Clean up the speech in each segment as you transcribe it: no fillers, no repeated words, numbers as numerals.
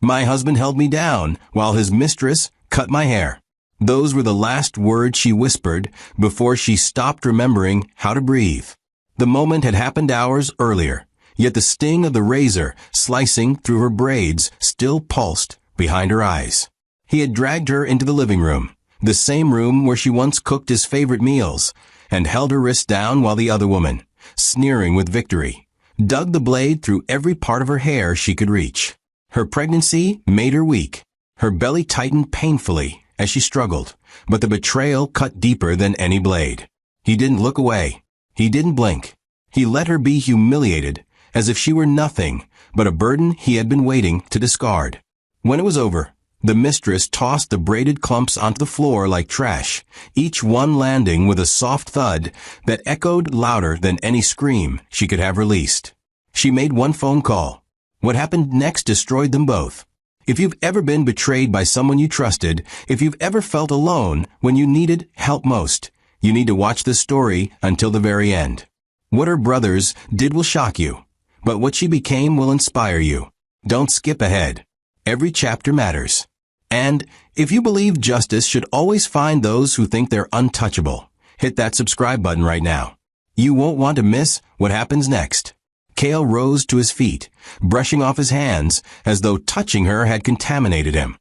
My husband held me down while his mistress cut my hair. Those were the last words she whispered before she stopped remembering how to breathe. The moment had happened hours earlier, yet the sting of the razor slicing through her braids still pulsed behind her eyes. He had dragged her into the living room, the same room where she once cooked his favorite meals, and held her wrists down while the other woman, sneering with victory, dug the blade through every part of her hair she could reach. Her pregnancy made her weak. Her belly tightened painfully as she struggled, but the betrayal cut deeper than any blade. He didn't look away. He didn't blink. He let her be humiliated, as if she were nothing but a burden he had been waiting to discard. When it was over, the mistress tossed the braided clumps onto the floor like trash, each one landing with a soft thud that echoed louder than any scream she could have released. She made one phone call. What happened next destroyed them both. If you've ever been betrayed by someone you trusted, if you've ever felt alone when you needed help most, you need to watch this story until the very end. What her brothers did will shock you, but what she became will inspire you. Don't skip ahead. Every chapter matters. And if you believe justice should always find those who think they're untouchable, hit that subscribe button right now. You won't want to miss what happens next. Cale rose to his feet, brushing off his hands as though touching her had contaminated him.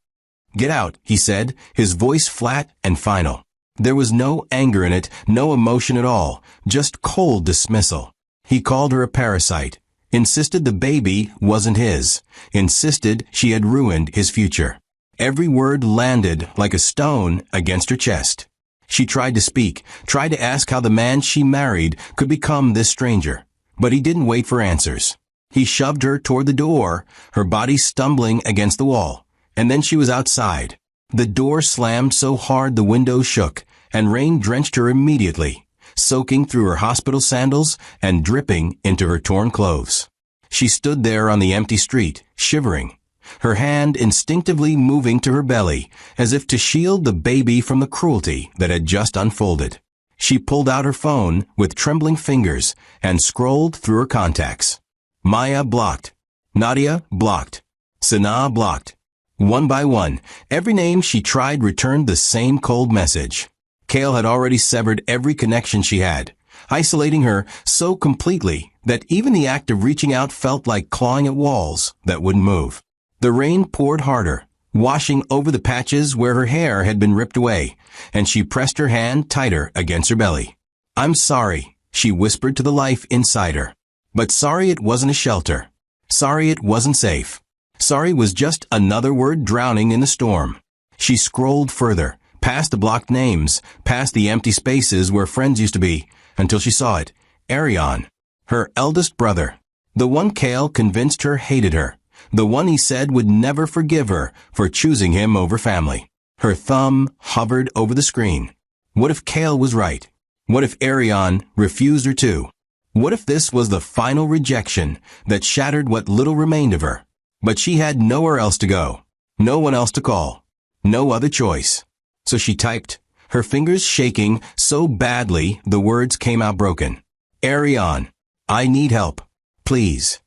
"Get out," he said, his voice flat and final. There was no anger in it, no emotion at all, just cold dismissal. He called her a parasite, insisted the baby wasn't his, insisted she had ruined his future. Every word landed like a stone against her chest. She tried to speak, tried to ask how the man she married could become this stranger. But he didn't wait for answers. He shoved her toward the door, her body stumbling against the wall, and then she was outside. The door slammed so hard the window shook, and rain drenched her immediately, soaking through her hospital sandals and dripping into her torn clothes. She stood there on the empty street, shivering, her hand instinctively moving to her belly, as if to shield the baby from the cruelty that had just unfolded. She pulled out her phone with trembling fingers and scrolled through her contacts. Maya blocked. Nadia blocked. Sanaa blocked. One by one, every name she tried returned the same cold message. Cale had already severed every connection she had, isolating her so completely that even the act of reaching out felt like clawing at walls that wouldn't move. The rain poured harder, washing over the patches where her hair had been ripped away, and she pressed her hand tighter against her belly. "I'm sorry," she whispered to the life inside her. But sorry it wasn't a shelter. Sorry it wasn't safe. Sorry was just another word drowning in the storm. She scrolled further, past the blocked names, past the empty spaces where friends used to be, until she saw it. Arion, her eldest brother. The one Cale convinced her hated her. The one he said would never forgive her for choosing him over family. Her thumb hovered over the screen. What if Cale was right? What if Arion refused her too? What if this was the final rejection that shattered what little remained of her? But she had nowhere else to go, no one else to call, no other choice. So she typed, her fingers shaking so badly the words came out broken. "Arion, I need help. Please."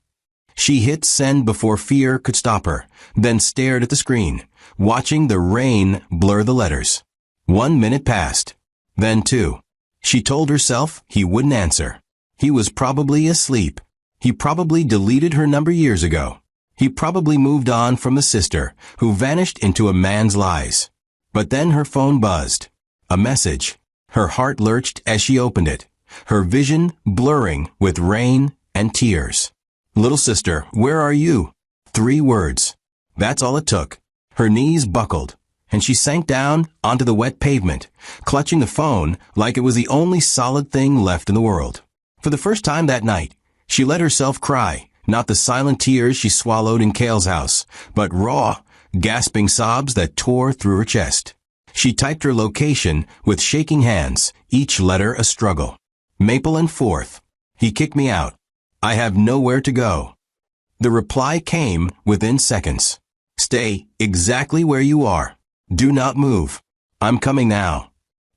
She hit send before fear could stop her, then stared at the screen, watching the rain blur the letters. 1 minute passed. Then 2. She told herself he wouldn't answer. He was probably asleep. He probably deleted her number years ago. He probably moved on from the sister who vanished into a man's lies. But then her phone buzzed. A message. Her heart lurched as she opened it, her vision blurring with rain and tears. "Little sister, where are you?" 3 words. That's all it took. Her knees buckled, and she sank down onto the wet pavement, clutching the phone like it was the only solid thing left in the world. For the first time that night, she let herself cry, not the silent tears she swallowed in Cale's house, but raw, gasping sobs that tore through her chest. She typed her location with shaking hands, each letter a struggle. Maple and 4th. He kicked me out. I have nowhere to go. The reply came within seconds. Stay exactly where you are. Do not move. I'm coming now.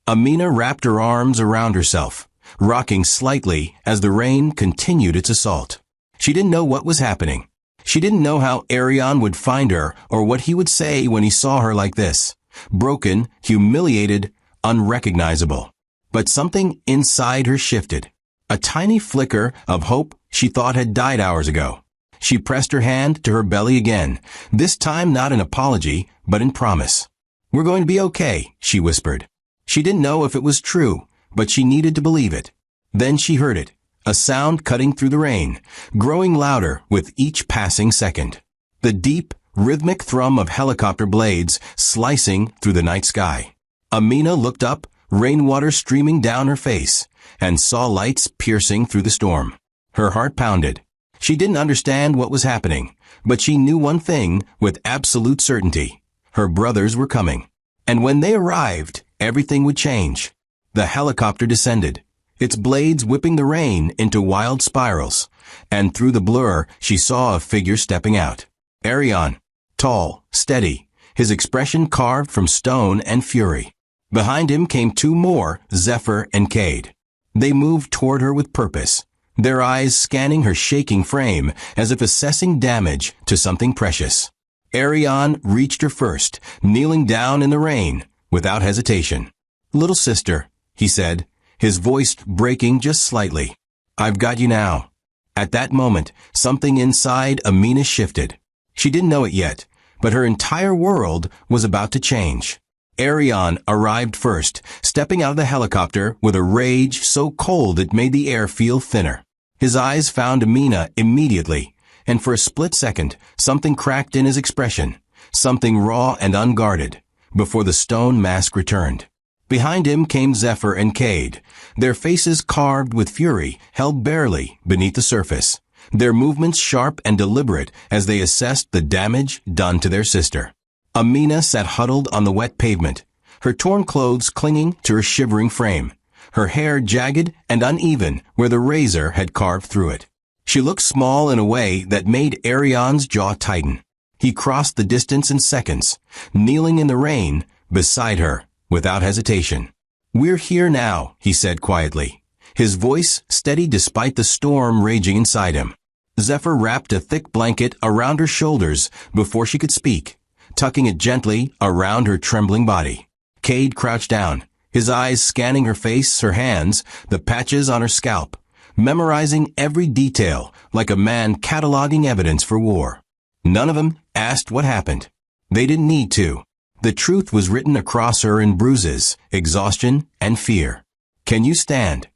Amina wrapped her arms around herself, rocking slightly as the rain continued its assault. She didn't know what was happening. She didn't know how Arion would find her or what he would say when he saw her like this. Broken, humiliated, unrecognizable. But something inside her shifted. A tiny flicker of hope she thought had died hours ago. She pressed her hand to her belly again, this time not in apology, but in promise. "We're going to be okay," she whispered. She didn't know if it was true, but she needed to believe it. Then she heard it, a sound cutting through the rain, growing louder with each passing second. The deep, rhythmic thrum of helicopter blades slicing through the night sky. Amina looked up, rainwater streaming down her face, and saw lights piercing through the storm. Her heart pounded. She didn't understand what was happening, but she knew one thing with absolute certainty. Her brothers were coming. And when they arrived, everything would change. The helicopter descended, its blades whipping the rain into wild spirals, and through the blur she saw a figure stepping out. Arion, tall, steady, his expression carved from stone and fury. Behind him came two more, Zephyr and Cade. They moved toward her with purpose, their eyes scanning her shaking frame as if assessing damage to something precious. Arion reached her first, kneeling down in the rain, without hesitation. "Little sister," he said, his voice breaking just slightly. "I've got you now." At that moment, something inside Amina shifted. She didn't know it yet, but her entire world was about to change. Arion arrived first, stepping out of the helicopter with a rage so cold it made the air feel thinner. His eyes found Amina immediately, and for a split second, something cracked in his expression, something raw and unguarded, before the stone mask returned. Behind him came Zephyr and Cade, their faces carved with fury, held barely beneath the surface, their movements sharp and deliberate as they assessed the damage done to their sister. Amina sat huddled on the wet pavement, her torn clothes clinging to her shivering frame, her hair jagged and uneven where the razor had carved through it. She looked small in a way that made Arion's jaw tighten. He crossed the distance in seconds, kneeling in the rain beside her without hesitation. "We're here now," he said quietly, his voice steady despite the storm raging inside him. Zephyr wrapped a thick blanket around her shoulders before she could speak, tucking it gently around her trembling body. Cade crouched down, his eyes scanning her face, her hands, the patches on her scalp, memorizing every detail like a man cataloging evidence for war. None of them asked what happened. They didn't need to. The truth was written across her in bruises, exhaustion, and fear. "Can you stand?"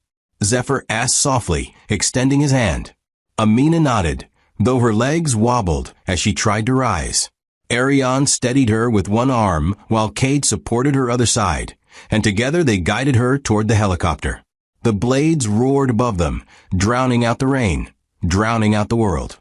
Zephyr asked softly, extending his hand. Amina nodded, though her legs wobbled as she tried to rise. Arion steadied her with one arm while Cade supported her other side, and together they guided her toward the helicopter. The blades roared above them, drowning out the rain, drowning out the world.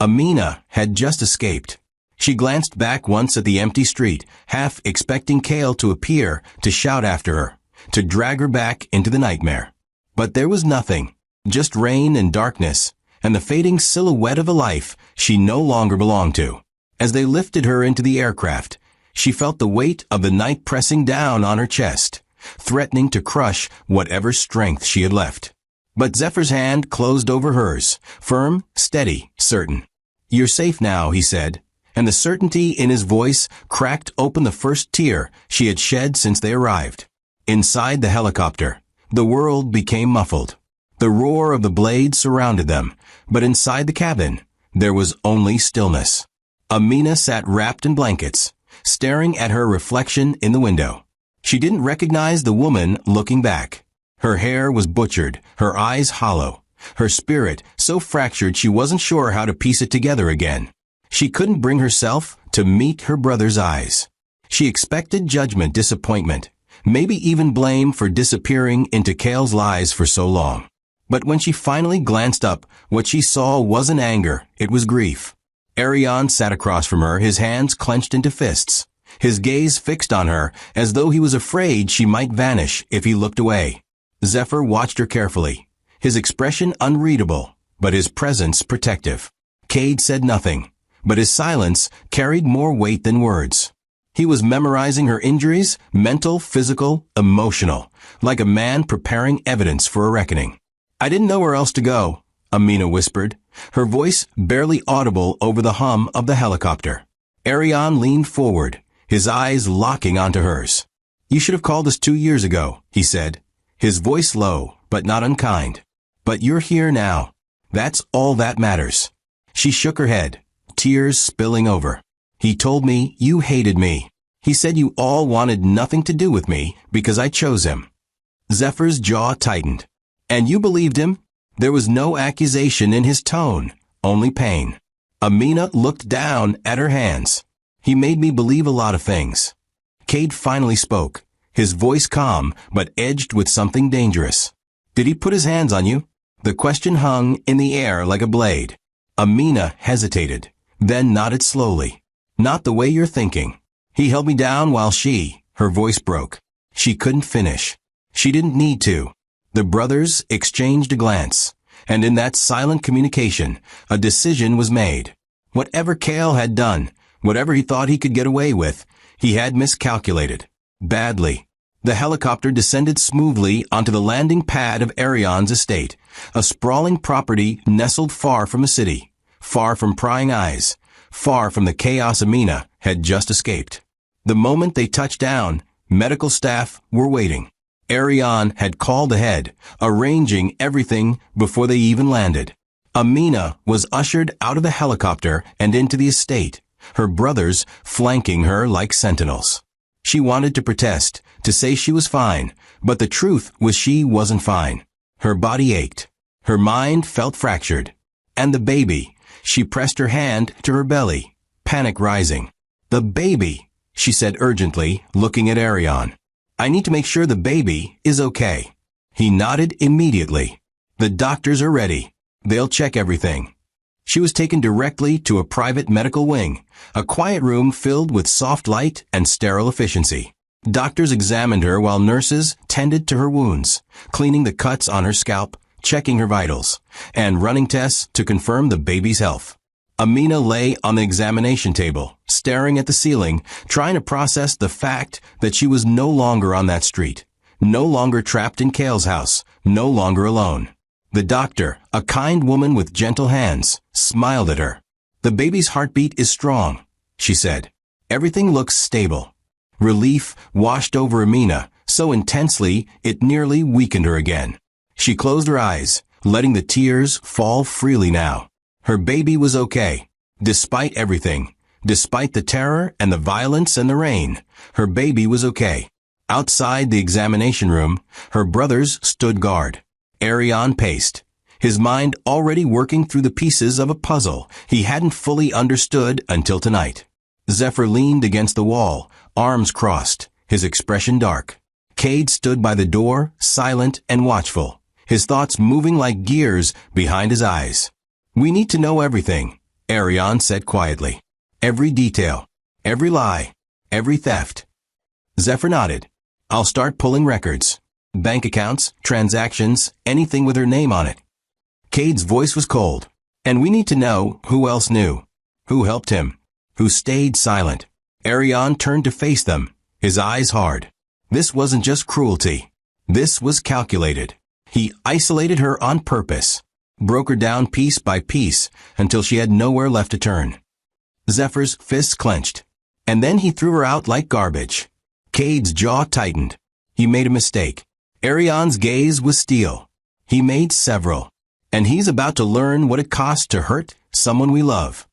Amina had just escaped. She glanced back once at the empty street, half expecting Cale to appear, to shout after her, to drag her back into the nightmare. But there was nothing, just rain and darkness, and the fading silhouette of a life she no longer belonged to. As they lifted her into the aircraft, she felt the weight of the night pressing down on her chest, threatening to crush whatever strength she had left. But Zephyr's hand closed over hers, firm, steady, certain. "You're safe now," he said, and the certainty in his voice cracked open the first tear she had shed since they arrived. Inside the helicopter, the world became muffled. The roar of the blades surrounded them, but inside the cabin, there was only stillness. Amina sat wrapped in blankets, staring at her reflection in the window. She didn't recognize the woman looking back. Her hair was butchered, her eyes hollow, her spirit so fractured she wasn't sure how to piece it together again. She couldn't bring herself to meet her brother's eyes. She expected judgment, disappointment, maybe even blame for disappearing into Cale's lies for so long. But when she finally glanced up, what she saw wasn't anger, it was grief. Arion sat across from her, his hands clenched into fists, his gaze fixed on her as though he was afraid she might vanish if he looked away. Zephyr watched her carefully, his expression unreadable, but his presence protective. Cade said nothing, but his silence carried more weight than words. He was memorizing her injuries, mental, physical, emotional, like a man preparing evidence for a reckoning. "I didn't know where else to go," Amina whispered, her voice barely audible over the hum of the helicopter. Ariane leaned forward, his eyes locking onto hers. "You should have called us 2 years ago," he said, his voice low but not unkind. "But you're here now. That's all that matters." She shook her head, tears spilling over. "He told me you hated me. He said you all wanted nothing to do with me because I chose him." Zephyr's jaw tightened. "And you believed him?" There was no accusation in his tone, only pain. Amina looked down at her hands. "He made me believe a lot of things." Cade finally spoke, his voice calm but edged with something dangerous. "Did he put his hands on you?" The question hung in the air like a blade. Amina hesitated, then nodded slowly. "Not the way you're thinking. He held me down while her voice broke. She couldn't finish. She didn't need to. The brothers exchanged a glance, and in that silent communication, a decision was made. Whatever Cale had done, whatever he thought he could get away with, he had miscalculated. Badly. The helicopter descended smoothly onto the landing pad of Ariane's estate, a sprawling property nestled far from a city, far from prying eyes, far from the chaos Amina had just escaped. The moment they touched down, medical staff were waiting. Ariane had called ahead, arranging everything before they even landed. Amina was ushered out of the helicopter and into the estate, her brothers flanking her like sentinels. She wanted to protest, to say she was fine, but the truth was she wasn't fine. Her body ached. Her mind felt fractured. And the baby. She pressed her hand to her belly, panic rising. "The baby," she said urgently, looking at Ariane. "I need to make sure the baby is okay." He nodded immediately. "The doctors are ready. They'll check everything." She was taken directly to a private medical wing, a quiet room filled with soft light and sterile efficiency. Doctors examined her while nurses tended to her wounds, cleaning the cuts on her scalp, checking her vitals, and running tests to confirm the baby's health. Amina lay on the examination table, staring at the ceiling, trying to process the fact that she was no longer on that street, no longer trapped in Cale's house, no longer alone. The doctor, a kind woman with gentle hands, smiled at her. "The baby's heartbeat is strong," she said. "Everything looks stable." Relief washed over Amina, so intensely it nearly weakened her again. She closed her eyes, letting the tears fall freely now. Her baby was okay. Despite everything, despite the terror and the violence and the rain, her baby was okay. Outside the examination room, her brothers stood guard. Ariane paced, his mind already working through the pieces of a puzzle he hadn't fully understood until tonight. Zephyr leaned against the wall, arms crossed, his expression dark. Cade stood by the door, silent and watchful, his thoughts moving like gears behind his eyes. "We need to know everything," Ariane said quietly. "Every detail, every lie, every theft." Zephyr nodded. "I'll start pulling records. Bank accounts, transactions, anything with her name on it." Cade's voice was cold. "And we need to know who else knew, who helped him, who stayed silent." Ariane turned to face them, his eyes hard. This wasn't just cruelty. This was calculated. He isolated her on purpose, broke her down piece by piece until she had nowhere left to turn. Zephyr's fists clenched, and then he threw her out like garbage. Cade's jaw tightened. He made a mistake. Ariane's gaze was steel. He made several. And he's about to learn what it costs to hurt someone we love.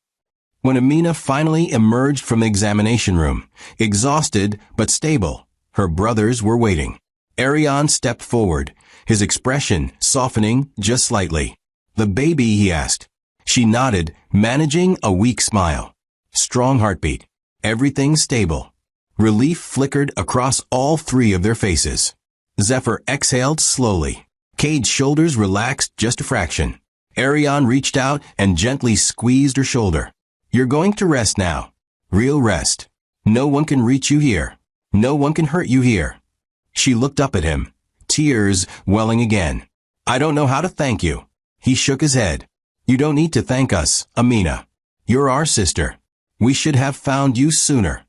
When Amina finally emerged from the examination room, exhausted but stable, her brothers were waiting. Ariane stepped forward, his expression softening just slightly. "The baby?" he asked. She nodded, managing a weak smile. Strong heartbeat. Everything stable. Relief flickered across all three of their faces. Zephyr exhaled slowly. Cade's shoulders relaxed just a fraction. Ariane reached out and gently squeezed her shoulder. "You're going to rest now. Real rest. No one can reach you here. No one can hurt you here." She looked up at him, tears welling again. "I don't know how to thank you." He shook his head. "You don't need to thank us, Amina. You're our sister. We should have found you sooner."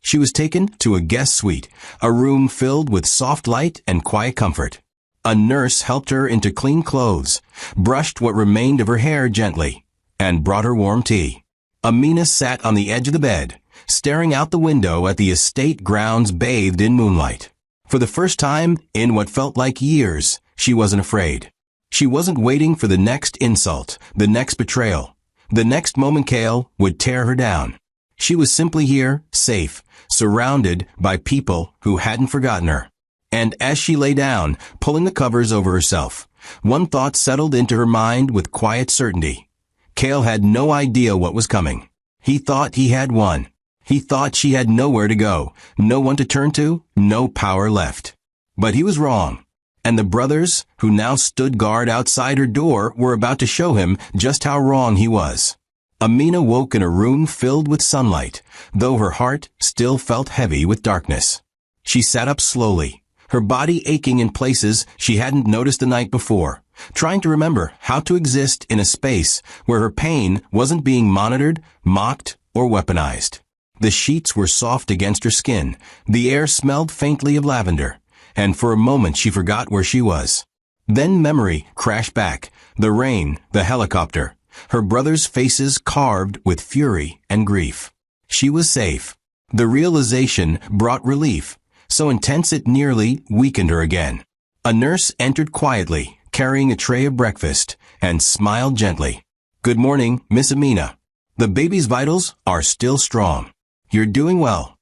She was taken to a guest suite, a room filled with soft light and quiet comfort. A nurse helped her into clean clothes, brushed what remained of her hair gently, and brought her warm tea. Amina sat on the edge of the bed, staring out the window at the estate grounds bathed in moonlight. For the first time in what felt like years, she wasn't afraid. She wasn't waiting for the next insult, the next betrayal. The next moment Cale would tear her down. She was simply here, safe, surrounded by people who hadn't forgotten her. And as she lay down, pulling the covers over herself, one thought settled into her mind with quiet certainty. Cale had no idea what was coming. He thought he had won. He thought she had nowhere to go, no one to turn to, no power left. But he was wrong. And the brothers, who now stood guard outside her door, were about to show him just how wrong he was. Amina woke in a room filled with sunlight, though her heart still felt heavy with darkness. She sat up slowly, her body aching in places she hadn't noticed the night before, trying to remember how to exist in a space where her pain wasn't being monitored, mocked, or weaponized. The sheets were soft against her skin, the air smelled faintly of lavender, and for a moment she forgot where she was. Then memory crashed back, the rain, the helicopter, her brothers' faces carved with fury and grief. She was safe. The realization brought relief, so intense it nearly weakened her again. A nurse entered quietly, carrying a tray of breakfast, and smiled gently. "Good morning, Miss Amina. The baby's vitals are still strong. You're doing well."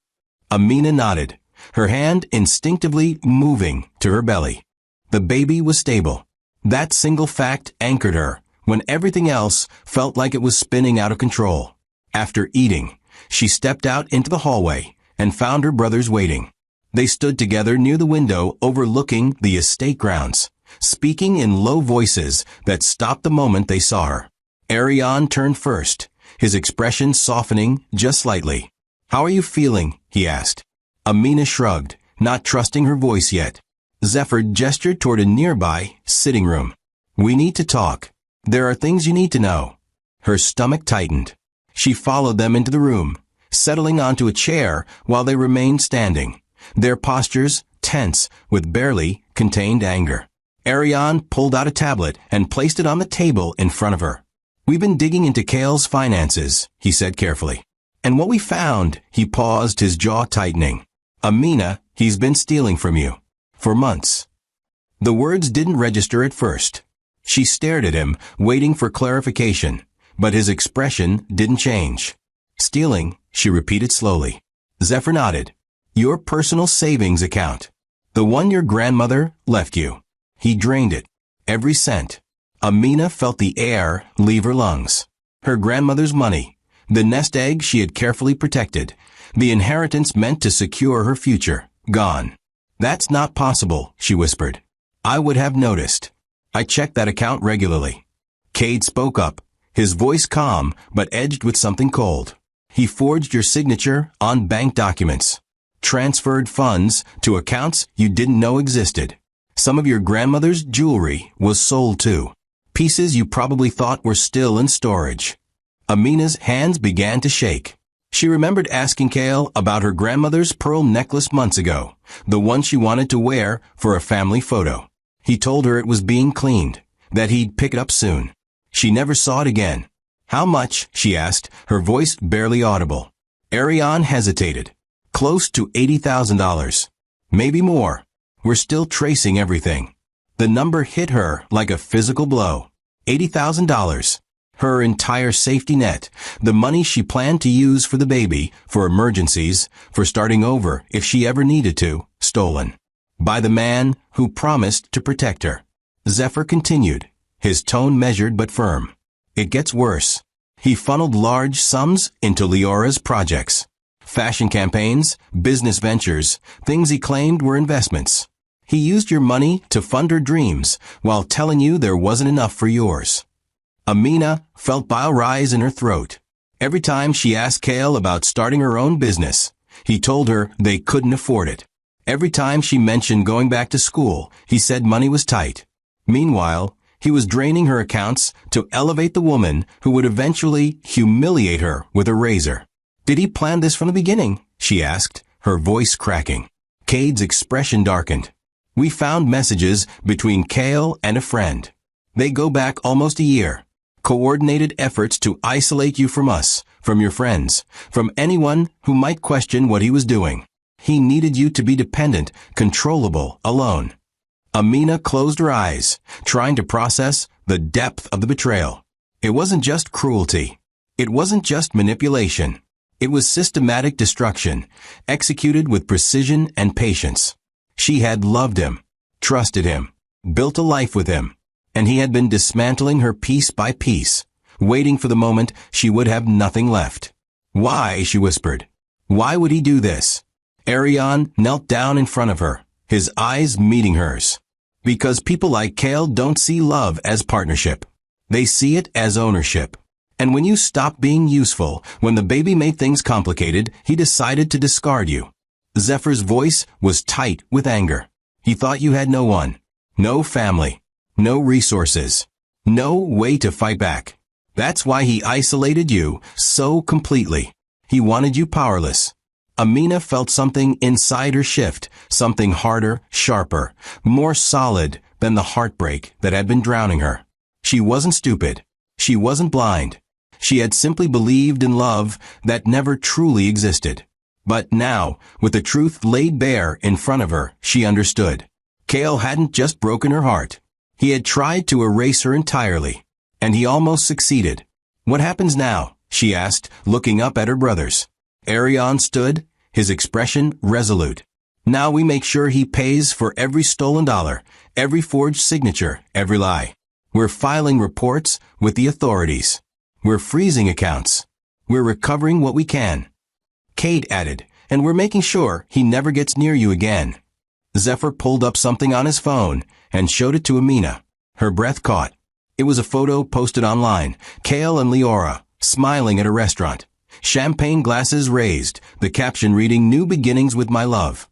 Amina nodded, her hand instinctively moving to her belly. The baby was stable. That single fact anchored her when everything else felt like it was spinning out of control. After eating, she stepped out into the hallway and found her brothers waiting. They stood together near the window overlooking the estate grounds, speaking in low voices that stopped the moment they saw her. Ariane turned first, his expression softening just slightly. "How are you feeling?" he asked. Amina shrugged, not trusting her voice yet. Zephyr gestured toward a nearby sitting room. "We need to talk. There are things you need to know." Her stomach tightened. She followed them into the room, settling onto a chair while they remained standing, their postures tense with barely contained anger. Ariane pulled out a tablet and placed it on the table in front of her. "We've been digging into Cale's finances," he said carefully. "And what we found," he paused, his jaw tightening. "Amina, he's been stealing from you. For months." The words didn't register at first. She stared at him, waiting for clarification, but his expression didn't change. "Stealing," she repeated slowly. Zephyr nodded. "Your personal savings account. The one your grandmother left you. He drained it. Every cent." Amina felt the air leave her lungs. Her grandmother's money, the nest egg she had carefully protected, the inheritance meant to secure her future, gone. "That's not possible," she whispered. "I would have noticed. I check that account regularly." Cade spoke up, his voice calm but edged with something cold. "He forged your signature on bank documents, transferred funds to accounts you didn't know existed. Some of your grandmother's jewelry was sold too. Pieces you probably thought were still in storage." Amina's hands began to shake. She remembered asking Cale about her grandmother's pearl necklace months ago, the one she wanted to wear for a family photo. He told her it was being cleaned, that he'd pick it up soon. She never saw it again. "How much?" she asked, her voice barely audible. Ariane hesitated. "Close to $80,000. Maybe more. We're still tracing everything." The number hit her like a physical blow. $80,000. Her entire safety net, the money she planned to use for the baby, for emergencies, for starting over if she ever needed to, stolen. By the man who promised to protect her. Zephyr continued, his tone measured but firm. "It gets worse. He funneled large sums into Leora's projects. Fashion campaigns, business ventures, things he claimed were investments. He used your money to fund her dreams while telling you there wasn't enough for yours." Amina felt bile rise in her throat. Every time she asked Cale about starting her own business, he told her they couldn't afford it. Every time she mentioned going back to school, he said money was tight. Meanwhile, he was draining her accounts to elevate the woman who would eventually humiliate her with a razor. "Did he plan this from the beginning?" she asked, her voice cracking. Cade's expression darkened. We found messages between Kale and a friend. They go back almost a year. Coordinated efforts to isolate you from us, from your friends, from anyone who might question what he was doing. He needed you to be dependent, controllable, alone. Amina closed her eyes, trying to process the depth of the betrayal. It wasn't just cruelty. It wasn't just manipulation. It was systematic destruction, executed with precision and patience. She had loved him, trusted him, built a life with him, and he had been dismantling her piece by piece, waiting for the moment she would have nothing left. Why, she whispered. Why would he do this? Ariane knelt down in front of her, his eyes meeting hers. Because people like Kale don't see love as partnership. They see it as ownership. And when you stopped being useful, when the baby made things complicated, he decided to discard you. Zephyr's voice was tight with anger. He thought you had no one, no family, no resources, no way to fight back. That's why he isolated you so completely. He wanted you powerless. Amina felt something inside her shift, something harder, sharper, more solid than the heartbreak that had been drowning her. She wasn't stupid. She wasn't blind. She had simply believed in love that never truly existed. But now, with the truth laid bare in front of her, she understood. Kale hadn't just broken her heart. He had tried to erase her entirely, and he almost succeeded. What happens now? She asked, looking up at her brothers. Ariane stood, his expression resolute. Now we make sure he pays for every stolen dollar, every forged signature, every lie. We're filing reports with the authorities. We're freezing accounts. We're recovering what we can. Kate added, and we're making sure he never gets near you again. Zephyr pulled up something on his phone and showed it to Amina. Her breath caught. It was a photo posted online, Kale and Leora, smiling at a restaurant. Champagne glasses raised, the caption reading, "New beginnings with my love."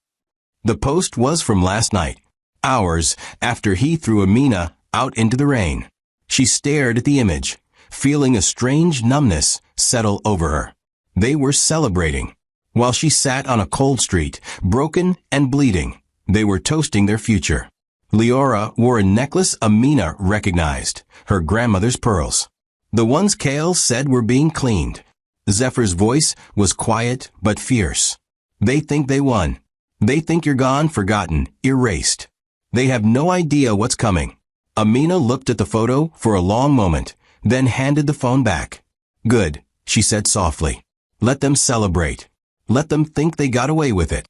The post was from last night, hours after he threw Amina out into the rain. She stared at the image, feeling a strange numbness settle over her. They were celebrating. While she sat on a cold street, broken and bleeding, they were toasting their future. Leora wore a necklace Amina recognized, her grandmother's pearls. The ones Kale said were being cleaned. Zephyr's voice was quiet but fierce. They think they won. They think you're gone, forgotten, erased. They have no idea what's coming. Amina looked at the photo for a long moment, then handed the phone back. Good, she said softly. Let them celebrate. Let them think they got away with it.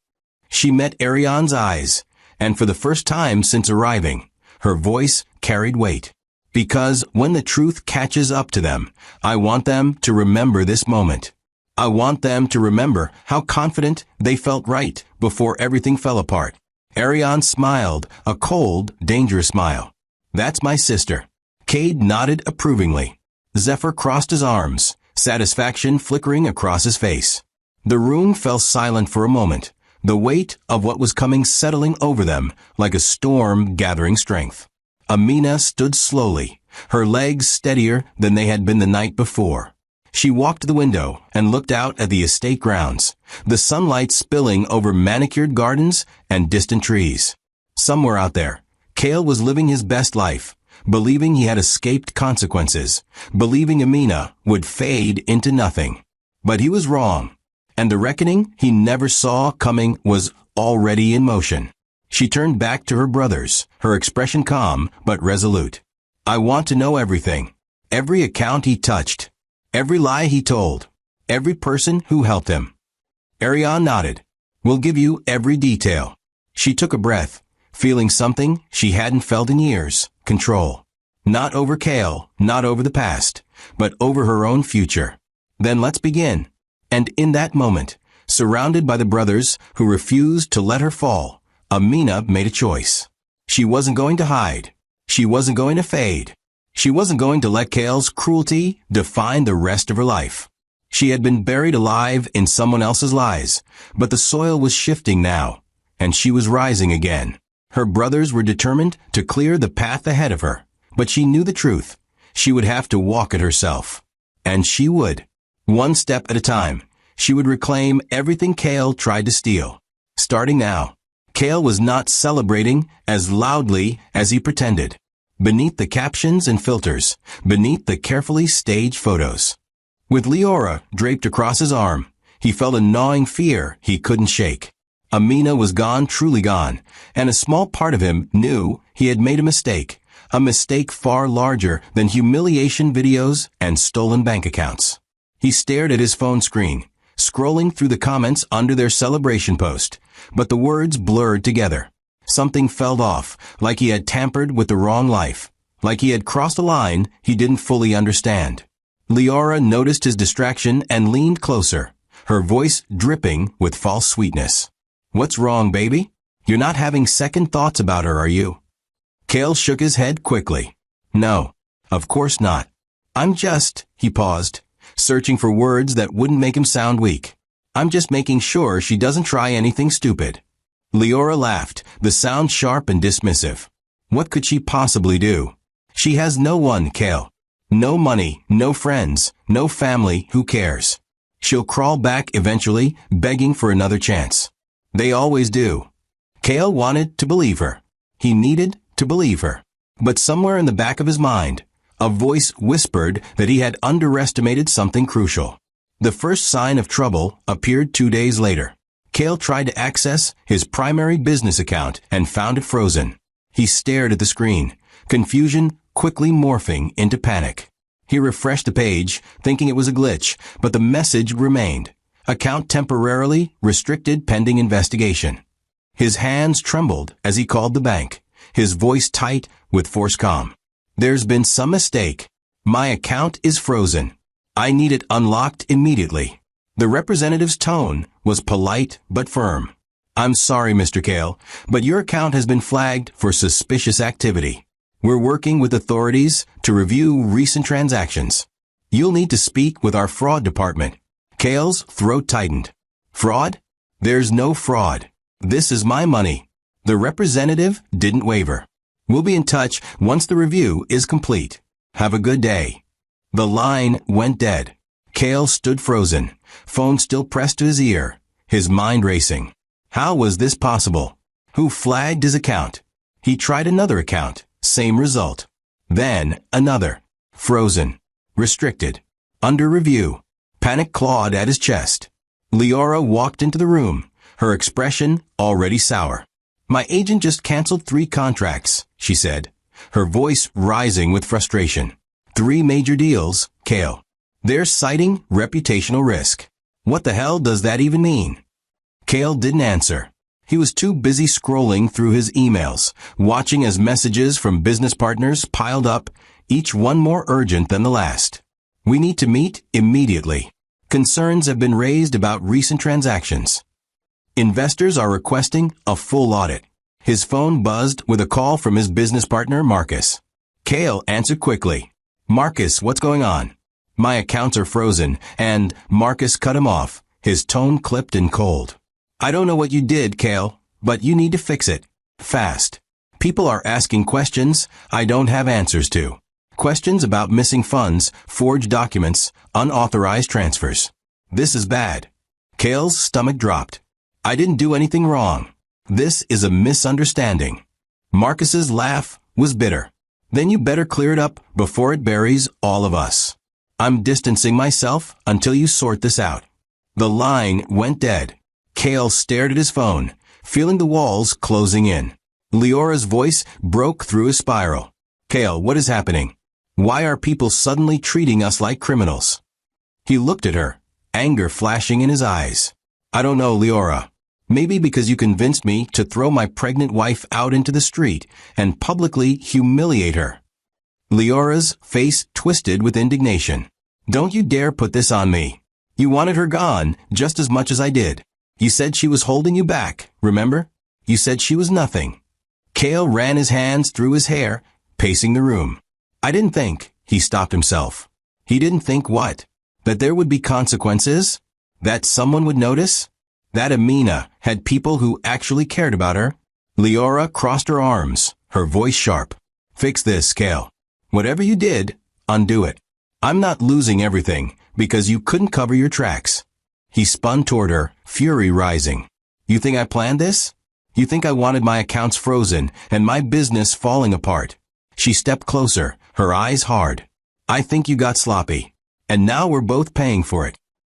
She met Ariane's eyes, and for the first time since arriving, her voice carried weight. Because when the truth catches up to them, I want them to remember this moment. I want them to remember how confident they felt right before everything fell apart. Ariane smiled, a cold, dangerous smile. That's my sister. Cade nodded approvingly. Zephyr crossed his arms, satisfaction flickering across his face. The room fell silent for a moment, the weight of what was coming settling over them like a storm gathering strength. Amina stood slowly, her legs steadier than they had been the night before. She walked to the window and looked out at the estate grounds, the sunlight spilling over manicured gardens and distant trees. Somewhere out there, Kale was living his best life, believing he had escaped consequences, believing Amina would fade into nothing. But he was wrong, and the reckoning he never saw coming was already in motion. She turned back to her brothers, her expression calm but resolute. I want to know everything. Every account he touched. Every lie he told. Every person who helped him. Ariane nodded. We'll give you every detail. She took a breath, feeling something she hadn't felt in years. Control. Not over Kale, not over the past, but over her own future. Then let's begin. And in that moment, surrounded by the brothers who refused to let her fall, Amina made a choice. She wasn't going to hide. She wasn't going to fade. She wasn't going to let Kale's cruelty define the rest of her life. She had been buried alive in someone else's lies, but the soil was shifting now, and she was rising again. Her brothers were determined to clear the path ahead of her, but she knew the truth. She would have to walk it herself. And she would. One step at a time, she would reclaim everything Kale tried to steal. Starting now. Kale was not celebrating as loudly as he pretended. Beneath the captions and filters, beneath the carefully staged photos. With Leora draped across his arm, he felt a gnawing fear he couldn't shake. Amina was gone, truly gone, and a small part of him knew he had made a mistake far larger than humiliation videos and stolen bank accounts. He stared at his phone screen, scrolling through the comments under their celebration post, but the words blurred together. Something felt off, like he had tampered with the wrong life, like he had crossed a line he didn't fully understand. Leora noticed his distraction and leaned closer, her voice dripping with false sweetness. "What's wrong, baby? You're not having second thoughts about her, are you?" Kale shook his head quickly. "No, of course not. He paused, searching for words that wouldn't make him sound weak. "I'm just making sure she doesn't try anything stupid." Leora laughed, the sound sharp and dismissive. "What could she possibly do? She has no one, Kale. No money, no friends, no family, who cares? She'll crawl back eventually, begging for another chance. They always do." Kale wanted to believe her. He needed to believe her. But somewhere in the back of his mind, a voice whispered that he had underestimated something crucial. The first sign of trouble appeared 2 days later. Kale tried to access his primary business account and found it frozen. He stared at the screen, confusion quickly morphing into panic. He refreshed the page, thinking it was a glitch, but the message remained. "Account temporarily restricted pending investigation." His hands trembled as he called the bank, his voice tight with forced calm. "There's been some mistake. My account is frozen. I need it unlocked immediately." The representative's tone was polite but firm. "I'm sorry, Mr. Kale, but your account has been flagged for suspicious activity. We're working with authorities to review recent transactions. You'll need to speak with our fraud department." Kale's throat tightened. "Fraud? There's no fraud. This is my money." The representative didn't waver. "We'll be in touch once the review is complete. Have a good day." The line went dead. Kale stood frozen, phone still pressed to his ear, his mind racing. How was this possible? Who flagged his account? He tried another account, same result. Then another. Frozen. Restricted. Under review. Panic clawed at his chest. Leora walked into the room, her expression already sour. "My agent just canceled 3 contracts," she said, her voice rising with frustration. 3 major deals, Kale. They're citing reputational risk. What the hell does that even mean? Kale didn't answer. He was too busy scrolling through his emails, watching as messages from business partners piled up, each one more urgent than the last. "We need to meet immediately. Concerns have been raised about recent transactions. Investors are requesting a full audit." His phone buzzed with a call from his business partner, Marcus. Kale answered quickly. "Marcus, what's going on?" "My accounts are frozen," and Marcus cut him off, his tone clipped and cold. "I don't know what you did, Kale, but you need to fix it. Fast. People are asking questions I don't have answers to. Questions about missing funds, forged documents, unauthorized transfers. This is bad." Kale's stomach dropped. "I didn't do anything wrong. This is a misunderstanding." Marcus's laugh was bitter. "Then you better clear it up before it buries all of us. I'm distancing myself until you sort this out." The line went dead. Kale stared at his phone, feeling the walls closing in. Leora's voice broke through his spiral. "Kale, what is happening? Why are people suddenly treating us like criminals?" He looked at her, anger flashing in his eyes. "I don't know, Leora. Maybe because you convinced me to throw my pregnant wife out into the street and publicly humiliate her." Leora's face twisted with indignation. "Don't you dare put this on me. You wanted her gone just as much as I did. You said she was holding you back, remember? You said she was nothing." Kale ran his hands through his hair, pacing the room. "I didn't think," he stopped himself. He didn't think what? That there would be consequences? That someone would notice? That Amina had people who actually cared about her? Leora crossed her arms, her voice sharp. "Fix this, Kale. Whatever you did, undo it. I'm not losing everything because you couldn't cover your tracks." He spun toward her, fury rising. "You think I planned this?" You think I wanted my accounts frozen and my business falling apart? She stepped closer, her eyes hard. I think you got sloppy. And now we're both paying for it.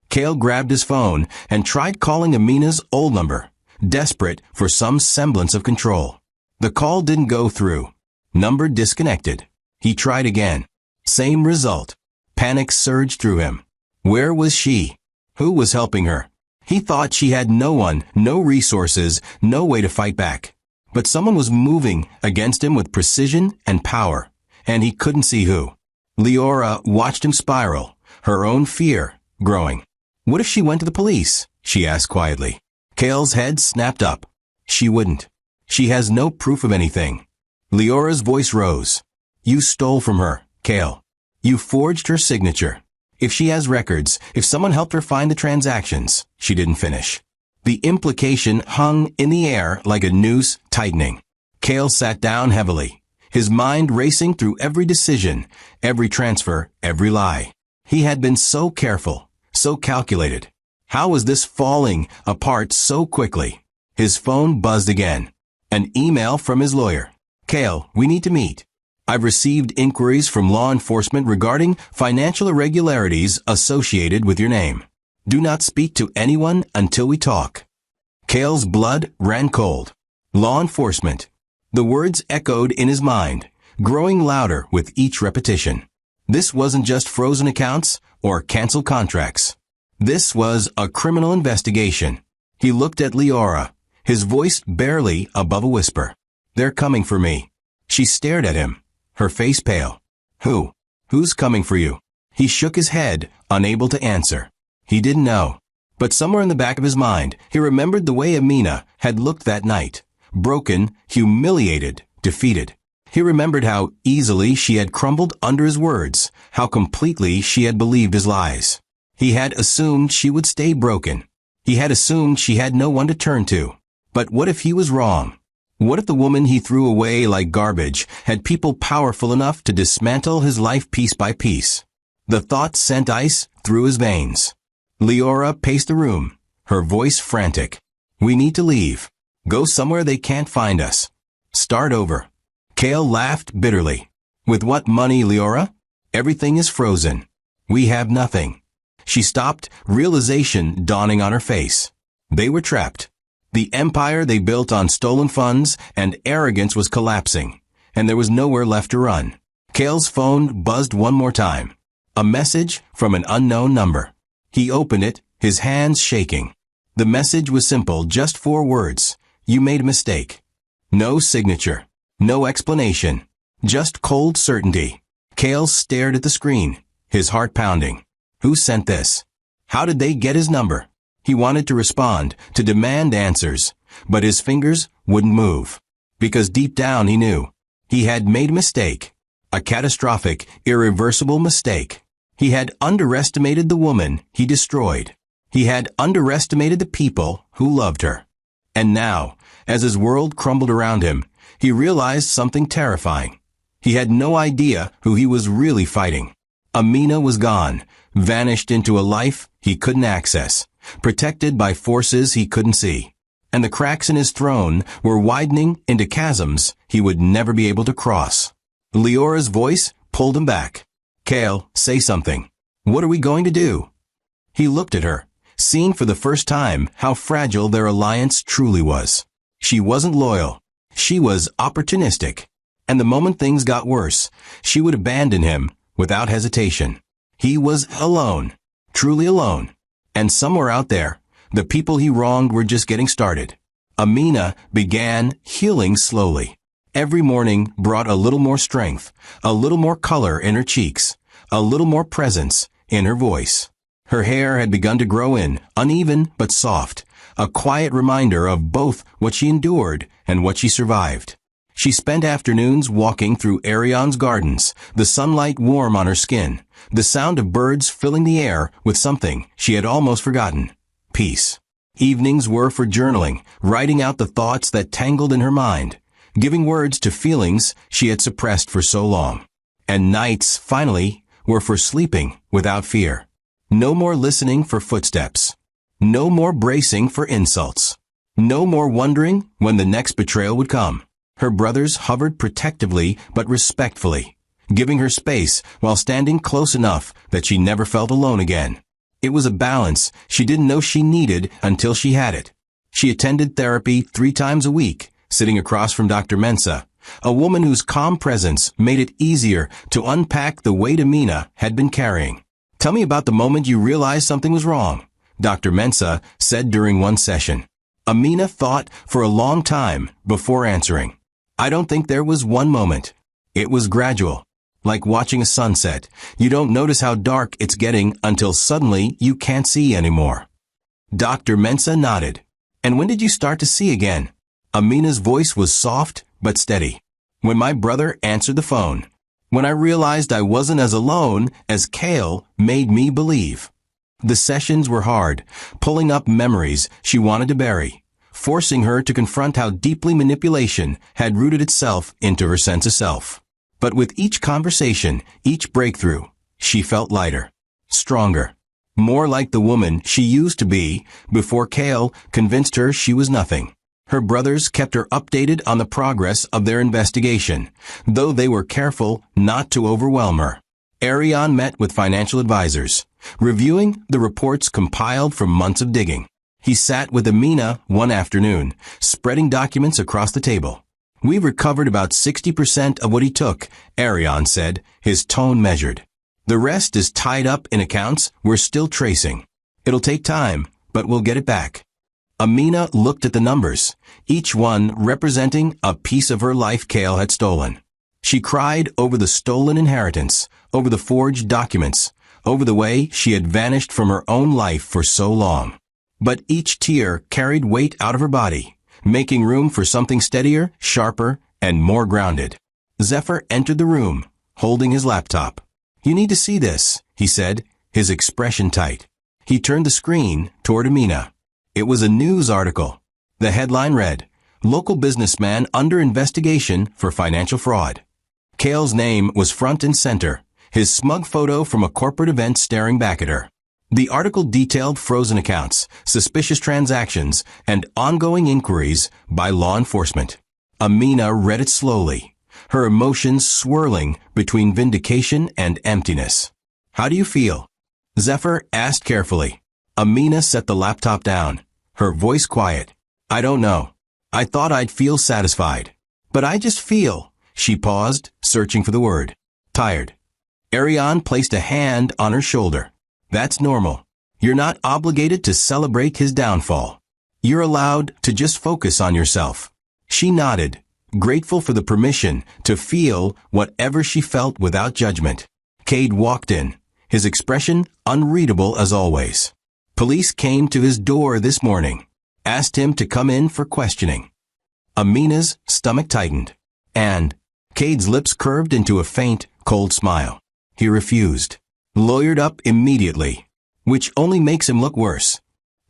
Cale grabbed his phone and tried calling Amina's old number, desperate for some semblance of control. The call didn't go through. Number disconnected. He tried again. Same result. Panic surged through him. Where was she? Who was helping her? He thought she had no one, no resources, no way to fight back. But someone was moving against him with precision and power, and he couldn't see who. Leora watched him spiral, her own fear growing. What if she went to the police? She asked quietly. Cale's head snapped up. She wouldn't. She has no proof of anything. Leora's voice rose. You stole from her, Cale. You forged her signature. If she has records, if someone helped her find the transactions, she didn't finish. The implication hung in the air like a noose tightening. Cale sat down heavily, his mind racing through every decision, every transfer, every lie. He had been so careful, so calculated. How was this falling apart so quickly? His phone buzzed again. An email from his lawyer. Cale, we need to meet. I've received inquiries from law enforcement regarding financial irregularities associated with your name. Do not speak to anyone until we talk. Cale's blood ran cold. Law enforcement. The words echoed in his mind, growing louder with each repetition. This wasn't just frozen accounts or canceled contracts. This was a criminal investigation. He looked at Leora, his voice barely above a whisper. They're coming for me. She stared at him, her face pale. Who? Who's coming for you? He shook his head, unable to answer. He didn't know. But somewhere in the back of his mind, he remembered the way Amina had looked that night. Broken, humiliated, defeated. He remembered how easily she had crumbled under his words, how completely she had believed his lies. He had assumed she would stay broken. He had assumed she had no one to turn to. But what if he was wrong? What if the woman he threw away like garbage had people powerful enough to dismantle his life piece by piece? The thought sent ice through his veins. Leora paced the room, her voice frantic. We need to leave. Go somewhere they can't find us. Start over. Cale laughed bitterly. With what money, Leora? Everything is frozen. We have nothing. She stopped, realization dawning on her face. They were trapped. The empire they built on stolen funds and arrogance was collapsing, and there was nowhere left to run. Cale's phone buzzed one more time. A message from an unknown number. He opened it, his hands shaking. The message was simple, just 4 words. You made a mistake. No signature. No explanation. Just cold certainty. Cale stared at the screen, his heart pounding. Who sent this? How did they get his number? He wanted to respond, to demand answers, but his fingers wouldn't move. Because deep down he knew. He had made a mistake. A catastrophic, irreversible mistake. He had underestimated the woman he destroyed. He had underestimated the people who loved her. And now, as his world crumbled around him, he realized something terrifying. He had no idea who he was really fighting. Amina was gone, vanished into a life he couldn't access, protected by forces he couldn't see. And the cracks in his throne were widening into chasms he would never be able to cross. Leora's voice pulled him back. Cale, say something. What are we going to do? He looked at her, seeing for the first time how fragile their alliance truly was. She wasn't loyal. She was opportunistic. And the moment things got worse, she would abandon him without hesitation. He was alone, truly alone. And somewhere out there, the people he wronged were just getting started. Amina began healing slowly. Every morning brought a little more strength, a little more color in her cheeks, a little more presence in her voice. Her hair had begun to grow in, uneven but soft, a quiet reminder of both what she endured and what she survived. She spent afternoons walking through Arion's gardens, the sunlight warm on her skin, the sound of birds filling the air with something she had almost forgotten, peace. Evenings were for journaling, writing out the thoughts that tangled in her mind, giving words to feelings she had suppressed for so long. And nights, finally, were for sleeping without fear. No more listening for footsteps. No more bracing for insults. No more wondering when the next betrayal would come. Her brothers hovered protectively but respectfully, giving her space while standing close enough that she never felt alone again. It was a balance she didn't know she needed until she had it. She attended therapy 3 times a week, sitting across from Dr. Mensah, a woman whose calm presence made it easier to unpack the weight Amina had been carrying. "Tell me about the moment you realized something was wrong," Dr. Mensah said during one session. Amina thought for a long time before answering. "I don't think there was one moment. It was gradual. Like watching a sunset. You don't notice how dark it's getting until suddenly you can't see anymore." Dr. Mensah nodded. "And when did you start to see again?" Amina's voice was soft but steady. "When my brother answered the phone. When I realized I wasn't as alone as Kale made me believe." The sessions were hard, pulling up memories she wanted to bury, forcing her to confront how deeply manipulation had rooted itself into her sense of self. But with each conversation, each breakthrough, she felt lighter, stronger, more like the woman she used to be before Kale convinced her she was nothing. Her brothers kept her updated on the progress of their investigation, though they were careful not to overwhelm her. Ariane met with financial advisors, reviewing the reports compiled from months of digging. He sat with Amina one afternoon, spreading documents across the table. "We've recovered about 60% of what he took," Ariane said, his tone measured. "The rest is tied up in accounts we're still tracing. It'll take time, but we'll get it back." Amina looked at the numbers, each one representing a piece of her life Kale had stolen. She cried over the stolen inheritance, over the forged documents, over the way she had vanished from her own life for so long. But each tear carried weight out of her body, making room for something steadier, sharper, and more grounded. Zephyr entered the room, holding his laptop. "You need to see this," he said, his expression tight. He turned the screen toward Amina. It was a news article. The headline read, "Local businessman under investigation for financial fraud." Kale's name was front and center, his smug photo from a corporate event staring back at her. The article detailed frozen accounts, suspicious transactions, and ongoing inquiries by law enforcement. Amina read it slowly, her emotions swirling between vindication and emptiness. "How do you feel?" Zephyr asked carefully. Amina set the laptop down, her voice quiet. "I don't know. I thought I'd feel satisfied. But I just feel." She paused, searching for the word. "Tired." Ariane placed a hand on her shoulder. "That's normal. You're not obligated to celebrate his downfall. You're allowed to just focus on yourself." She nodded, grateful for the permission to feel whatever she felt without judgment. Cade walked in, his expression unreadable as always. Police came to his door this morning, asked him to come in for questioning. Amina's stomach tightened, and Cade's lips curved into a faint, cold smile. He refused, lawyered up immediately, which only makes him look worse.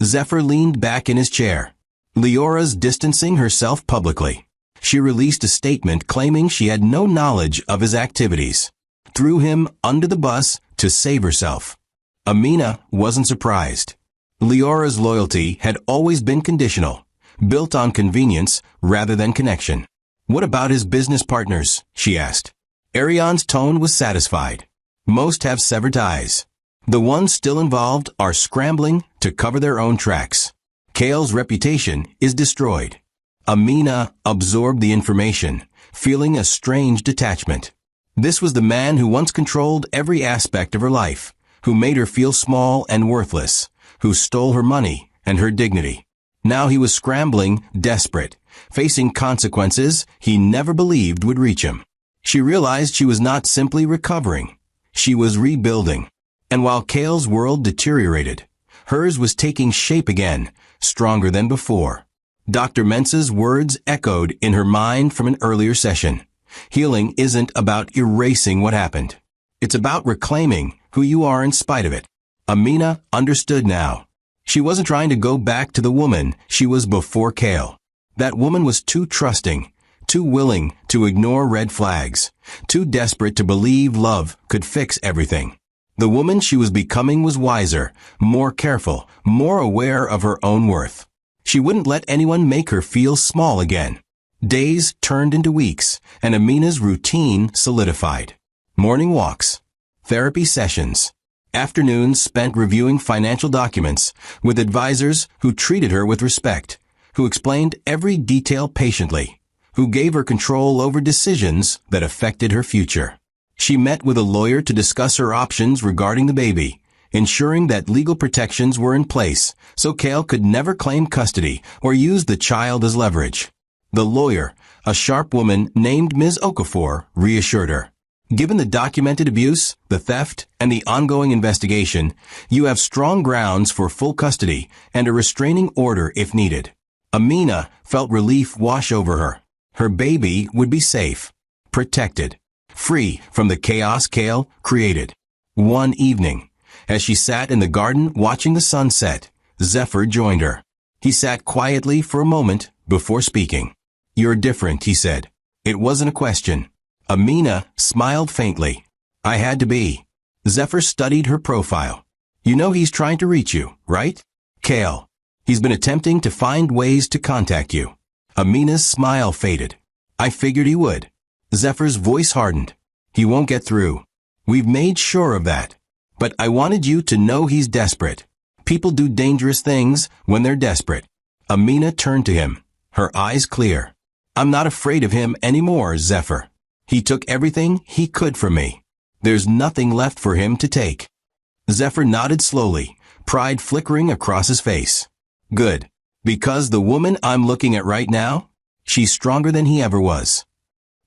Zephyr leaned back in his chair. Leora's distancing herself publicly. She released a statement claiming she had no knowledge of his activities. Threw him under the bus to save herself. Amina wasn't surprised. Leora's loyalty had always been conditional, built on convenience rather than connection. "What about his business partners?" she asked. Ariane's tone was satisfied. "Most have severed ties. The ones still involved are scrambling to cover their own tracks. Kale's reputation is destroyed." Amina absorbed the information, feeling a strange detachment. This was the man who once controlled every aspect of her life, who made her feel small and worthless, who stole her money and her dignity. Now he was scrambling, desperate, facing consequences he never believed would reach him. She realized she was not simply recovering. She was rebuilding. And while Kale's world deteriorated, hers was taking shape again, stronger than before. Dr. Mensah's words echoed in her mind from an earlier session. Healing isn't about erasing what happened. It's about reclaiming who you are in spite of it. Amina understood now. She wasn't trying to go back to the woman she was before Kale. That woman was too trusting, too willing to ignore red flags, too desperate to believe love could fix everything. The woman she was becoming was wiser, more careful, more aware of her own worth. She wouldn't let anyone make her feel small again. Days turned into weeks, and Amina's routine solidified. Morning walks, therapy sessions, afternoons spent reviewing financial documents with advisors who treated her with respect, who explained every detail patiently, who gave her control over decisions that affected her future. She met with a lawyer to discuss her options regarding the baby, ensuring that legal protections were in place so Kale could never claim custody or use the child as leverage. The lawyer, a sharp woman named Ms. Okafor, reassured her. Given the documented abuse, the theft, and the ongoing investigation, you have strong grounds for full custody and a restraining order if needed. Amina felt relief wash over her. Her baby would be safe, protected, free from the chaos Kale created. One evening, as she sat in the garden watching the sunset, Zephyr joined her. He sat quietly for a moment before speaking. "You're different," he said. It wasn't a question. Amina smiled faintly. "I had to be." Zephyr studied her profile. "You know he's trying to reach you, right?" "Kale. He's been attempting to find ways to contact you." Amina's smile faded. "I figured he would." Zephyr's voice hardened. "He won't get through. We've made sure of that. But I wanted you to know he's desperate. People do dangerous things when they're desperate." Amina turned to him, her eyes clear. "I'm not afraid of him anymore, Zephyr. He took everything he could from me. There's nothing left for him to take." Zephyr nodded slowly, pride flickering across his face. "Good. Because the woman I'm looking at right now, she's stronger than he ever was."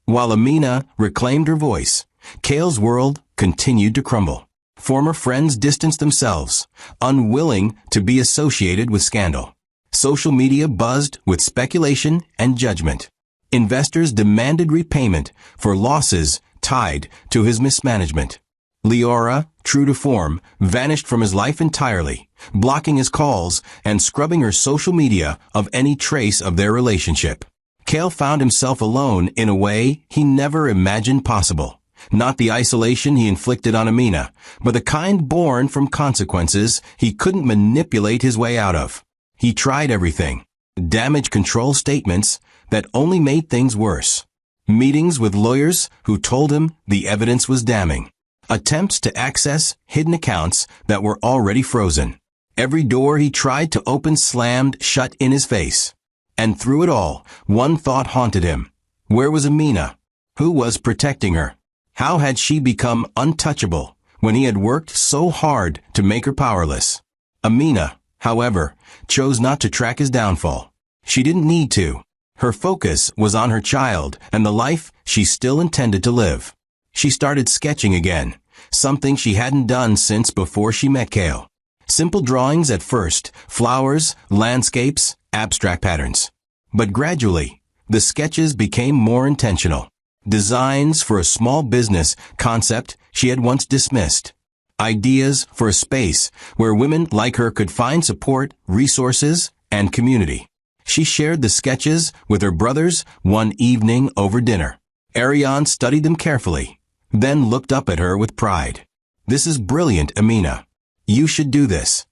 While Amina reclaimed her voice, Kale's world continued to crumble. Former friends distanced themselves, unwilling to be associated with scandal. Social media buzzed with speculation and judgment. Investors demanded repayment for losses tied to his mismanagement. Leora, true to form, vanished from his life entirely, blocking his calls and scrubbing her social media of any trace of their relationship. Kale found himself alone in a way he never imagined possible. Not the isolation he inflicted on Amina, but the kind born from consequences he couldn't manipulate his way out of. He tried everything. Damage control statements that only made things worse. Meetings with lawyers who told him the evidence was damning. Attempts to access hidden accounts that were already frozen. Every door he tried to open slammed shut in his face. And through it all, one thought haunted him. Where was Amina? Who was protecting her? How had she become untouchable when he had worked so hard to make her powerless? Amina, however, chose not to track his downfall. She didn't need to. Her focus was on her child and the life she still intended to live. She started sketching again, something she hadn't done since before she met Kale. Simple drawings at first, flowers, landscapes, abstract patterns. But gradually, the sketches became more intentional. Designs for a small business concept she had once dismissed. Ideas for a space where women like her could find support, resources, and community. She shared the sketches with her brothers one evening over dinner. Ariane studied them carefully, then looked up at her with pride. "This is brilliant, Amina. You should do this."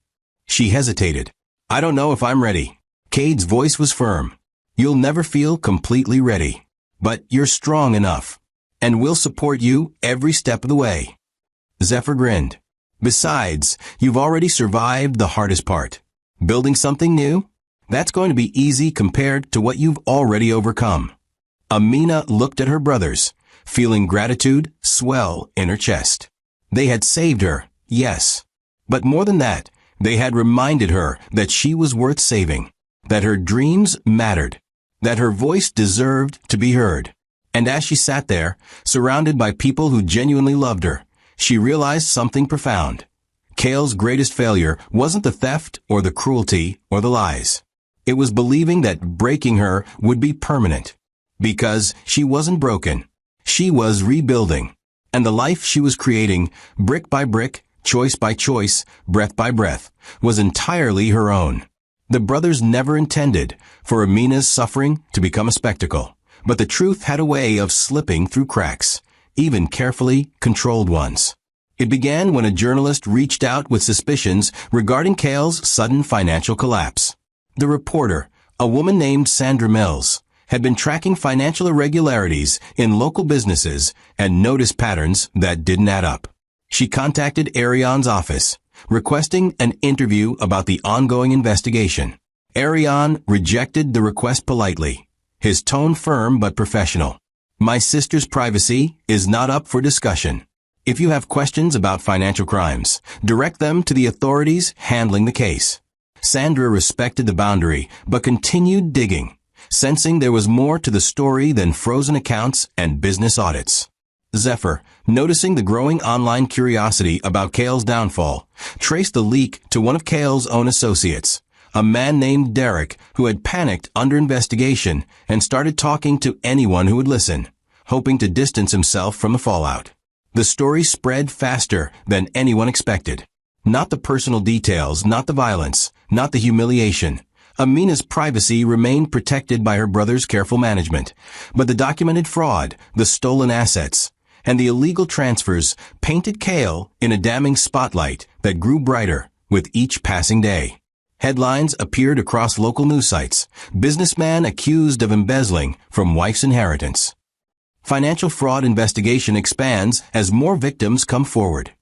She hesitated. "I don't know if I'm ready." Cade's voice was firm. "You'll never feel completely ready. But you're strong enough. And we'll support you every step of the way." Zephyr grinned. "Besides, you've already survived the hardest part. Building something new? That's going to be easy compared to what you've already overcome." Amina looked at her brothers, feeling gratitude swell in her chest. They had saved her, yes. But more than that, they had reminded her that she was worth saving, that her dreams mattered, that her voice deserved to be heard. And as she sat there, surrounded by people who genuinely loved her, she realized something profound. Kale's greatest failure wasn't the theft or the cruelty or the lies. It was believing that breaking her would be permanent. Because she wasn't broken. She was rebuilding. And the life she was creating, brick by brick, choice by choice, breath by breath, was entirely her own. The brothers never intended for Amina's suffering to become a spectacle. But the truth had a way of slipping through cracks, even carefully controlled ones. It began when a journalist reached out with suspicions regarding Kale's sudden financial collapse. The reporter, a woman named Sandra Mills, had been tracking financial irregularities in local businesses and noticed patterns that didn't add up. She contacted Ariane's office, requesting an interview about the ongoing investigation. Ariane rejected the request politely, his tone firm but professional. "My sister's privacy is not up for discussion. If you have questions about financial crimes, direct them to the authorities handling the case." Sandra respected the boundary, but continued digging, sensing there was more to the story than frozen accounts and business audits. Zephyr, noticing the growing online curiosity about Cale's downfall, traced the leak to one of Cale's own associates, a man named Derek who had panicked under investigation and started talking to anyone who would listen, hoping to distance himself from the fallout. The story spread faster than anyone expected. Not the personal details, not the violence, not the humiliation. Amina's privacy remained protected by her brother's careful management, but the documented fraud, the stolen assets, and the illegal transfers painted Cale in a damning spotlight that grew brighter with each passing day. Headlines appeared across local news sites. Businessman accused of embezzling from wife's inheritance. Financial fraud investigation expands as more victims come forward.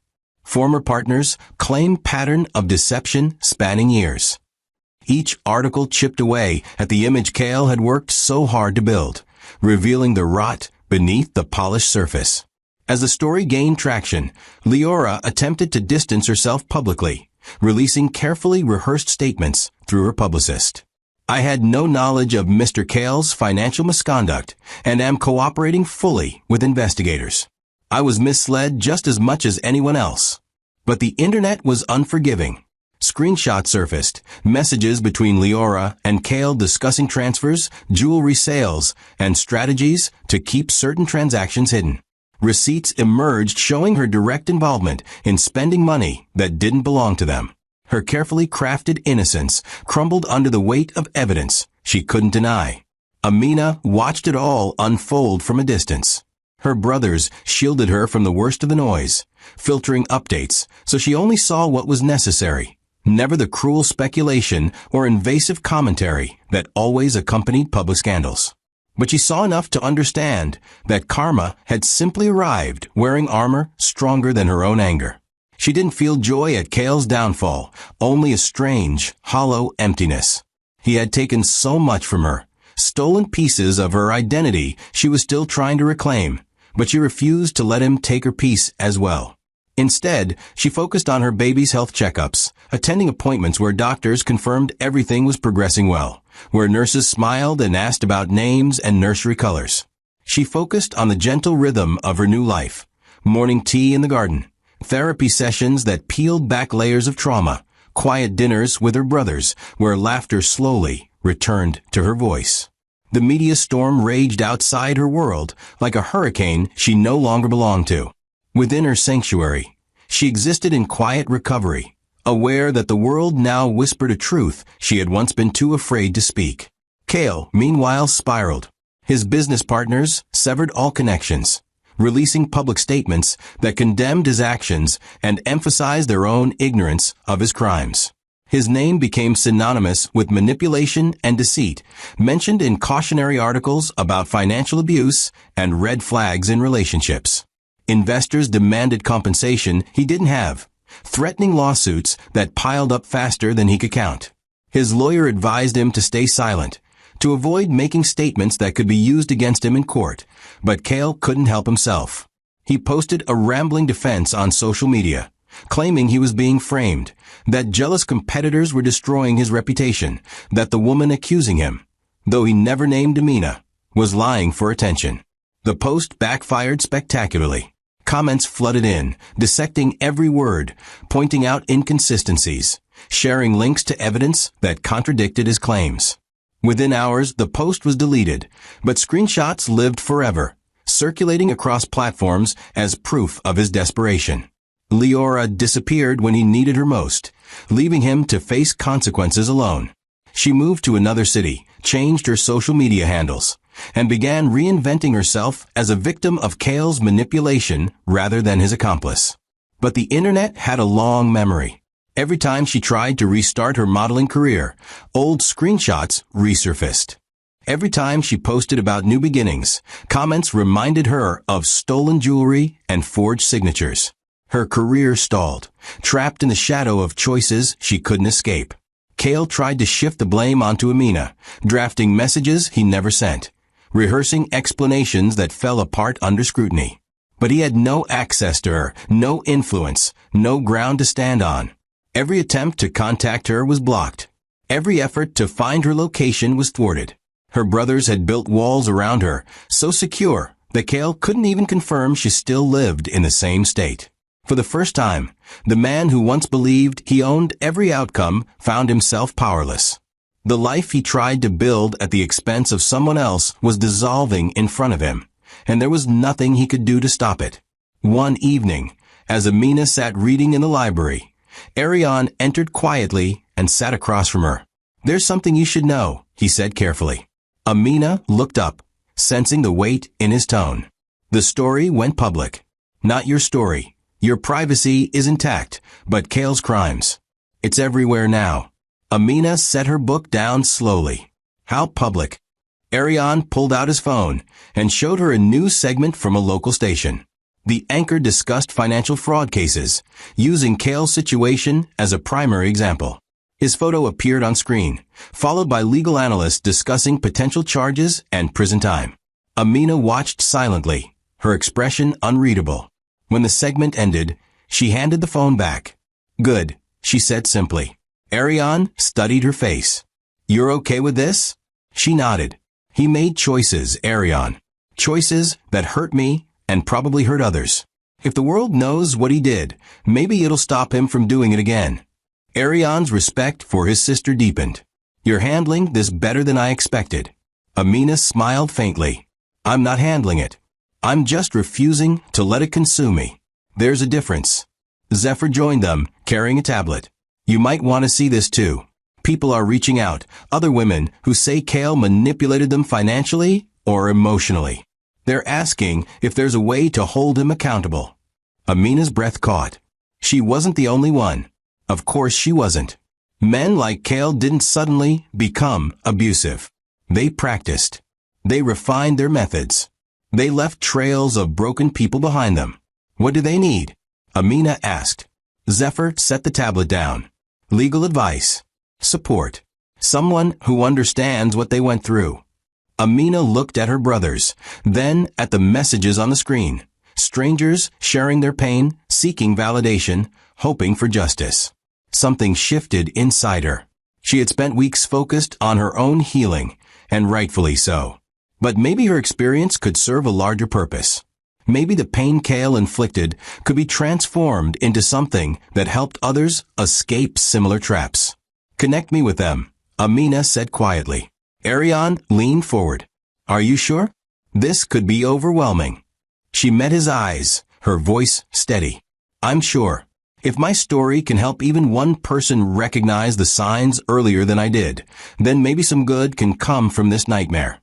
Former partners claim pattern of deception spanning years. Each article chipped away at the image Cale had worked so hard to build, revealing the rot beneath the polished surface. As the story gained traction, Leora attempted to distance herself publicly, releasing carefully rehearsed statements through her publicist. "I had no knowledge of Mr. Cale's financial misconduct and am cooperating fully with investigators. I was misled just as much as anyone else." But the internet was unforgiving. Screenshots surfaced, messages between Leora and Cale discussing transfers, jewelry sales, and strategies to keep certain transactions hidden. Receipts emerged showing her direct involvement in spending money that didn't belong to them. Her carefully crafted innocence crumbled under the weight of evidence she couldn't deny. Amina watched it all unfold from a distance. Her brothers shielded her from the worst of the noise, filtering updates so she only saw what was necessary, never the cruel speculation or invasive commentary that always accompanied public scandals. But she saw enough to understand that karma had simply arrived wearing armor stronger than her own anger. She didn't feel joy at Cale's downfall, only a strange, hollow emptiness. He had taken so much from her, stolen pieces of her identity she was still trying to reclaim, but she refused to let him take her peace as well. Instead, she focused on her baby's health checkups, attending appointments where doctors confirmed everything was progressing well, where nurses smiled and asked about names and nursery colors. She focused on the gentle rhythm of her new life, morning tea in the garden, therapy sessions that peeled back layers of trauma, quiet dinners with her brothers where laughter slowly returned to her voice. The media storm raged outside her world like a hurricane she no longer belonged to. Within her sanctuary, she existed in quiet recovery, aware that the world now whispered a truth she had once been too afraid to speak. Cale, meanwhile, spiraled. His business partners severed all connections, releasing public statements that condemned his actions and emphasized their own ignorance of his crimes. His name became synonymous with manipulation and deceit, mentioned in cautionary articles about financial abuse and red flags in relationships. Investors demanded compensation he didn't have, threatening lawsuits that piled up faster than he could count. His lawyer advised him to stay silent, to avoid making statements that could be used against him in court, but Cale couldn't help himself. He posted a rambling defense on social media, claiming he was being framed, that jealous competitors were destroying his reputation, that the woman accusing him, though he never named Amina, was lying for attention. The post backfired spectacularly. Comments flooded in, dissecting every word, pointing out inconsistencies, sharing links to evidence that contradicted his claims. Within hours, the post was deleted, but screenshots lived forever, circulating across platforms as proof of his desperation. Leora disappeared when he needed her most, leaving him to face consequences alone. She moved to another city, changed her social media handles, and began reinventing herself as a victim of Cale's manipulation rather than his accomplice. But the internet had a long memory. Every time she tried to restart her modeling career, old screenshots resurfaced. Every time she posted about new beginnings, comments reminded her of stolen jewelry and forged signatures. Her career stalled, trapped in the shadow of choices she couldn't escape. Cale tried to shift the blame onto Amina, drafting messages he never sent, rehearsing explanations that fell apart under scrutiny. But he had no access to her, no influence, no ground to stand on. Every attempt to contact her was blocked. Every effort to find her location was thwarted. Her brothers had built walls around her, so secure that Cale couldn't even confirm she still lived in the same state. For the first time, the man who once believed he owned every outcome found himself powerless. The life he tried to build at the expense of someone else was dissolving in front of him, and there was nothing he could do to stop it. One evening, as Amina sat reading in the library, Ariane entered quietly and sat across from her. "There's something you should know," he said carefully. Amina looked up, sensing the weight in his tone. "The story went public. Not your story. Your privacy is intact, but Cale's crimes. It's everywhere now." Amina set her book down slowly. "How public?" Ariane pulled out his phone and showed her a news segment from a local station. The anchor discussed financial fraud cases, using Cale's situation as a primary example. His photo appeared on screen, followed by legal analysts discussing potential charges and prison time. Amina watched silently, her expression unreadable. When the segment ended, she handed the phone back. "Good," she said simply. Ariane studied her face. "You're okay with this?" She nodded. "He made choices, Ariane. Choices that hurt me and probably hurt others. If the world knows what he did, maybe it'll stop him from doing it again." Ariane's respect for his sister deepened. "You're handling this better than I expected." Amina smiled faintly. "I'm not handling it. I'm just refusing to let it consume me. There's a difference." Zephyr joined them, carrying a tablet. "You might want to see this too. People are reaching out, other women who say Cale manipulated them financially or emotionally. They're asking if there's a way to hold him accountable." Amina's breath caught. She wasn't the only one. Of course she wasn't. Men like Cale didn't suddenly become abusive. They practiced. They refined their methods. They left trails of broken people behind them. "What do they need?" Amina asked. Zephyr set the tablet down. "Legal advice. Support. Someone who understands what they went through." Amina looked at her brothers, then at the messages on the screen. Strangers sharing their pain, seeking validation, hoping for justice. Something shifted inside her. She had spent weeks focused on her own healing, and rightfully so. But maybe her experience could serve a larger purpose. Maybe the pain Cale inflicted could be transformed into something that helped others escape similar traps. "Connect me with them," Amina said quietly. Ariane leaned forward. "Are you sure? This could be overwhelming." She met his eyes, her voice steady. "I'm sure. If my story can help even one person recognize the signs earlier than I did, then maybe some good can come from this nightmare."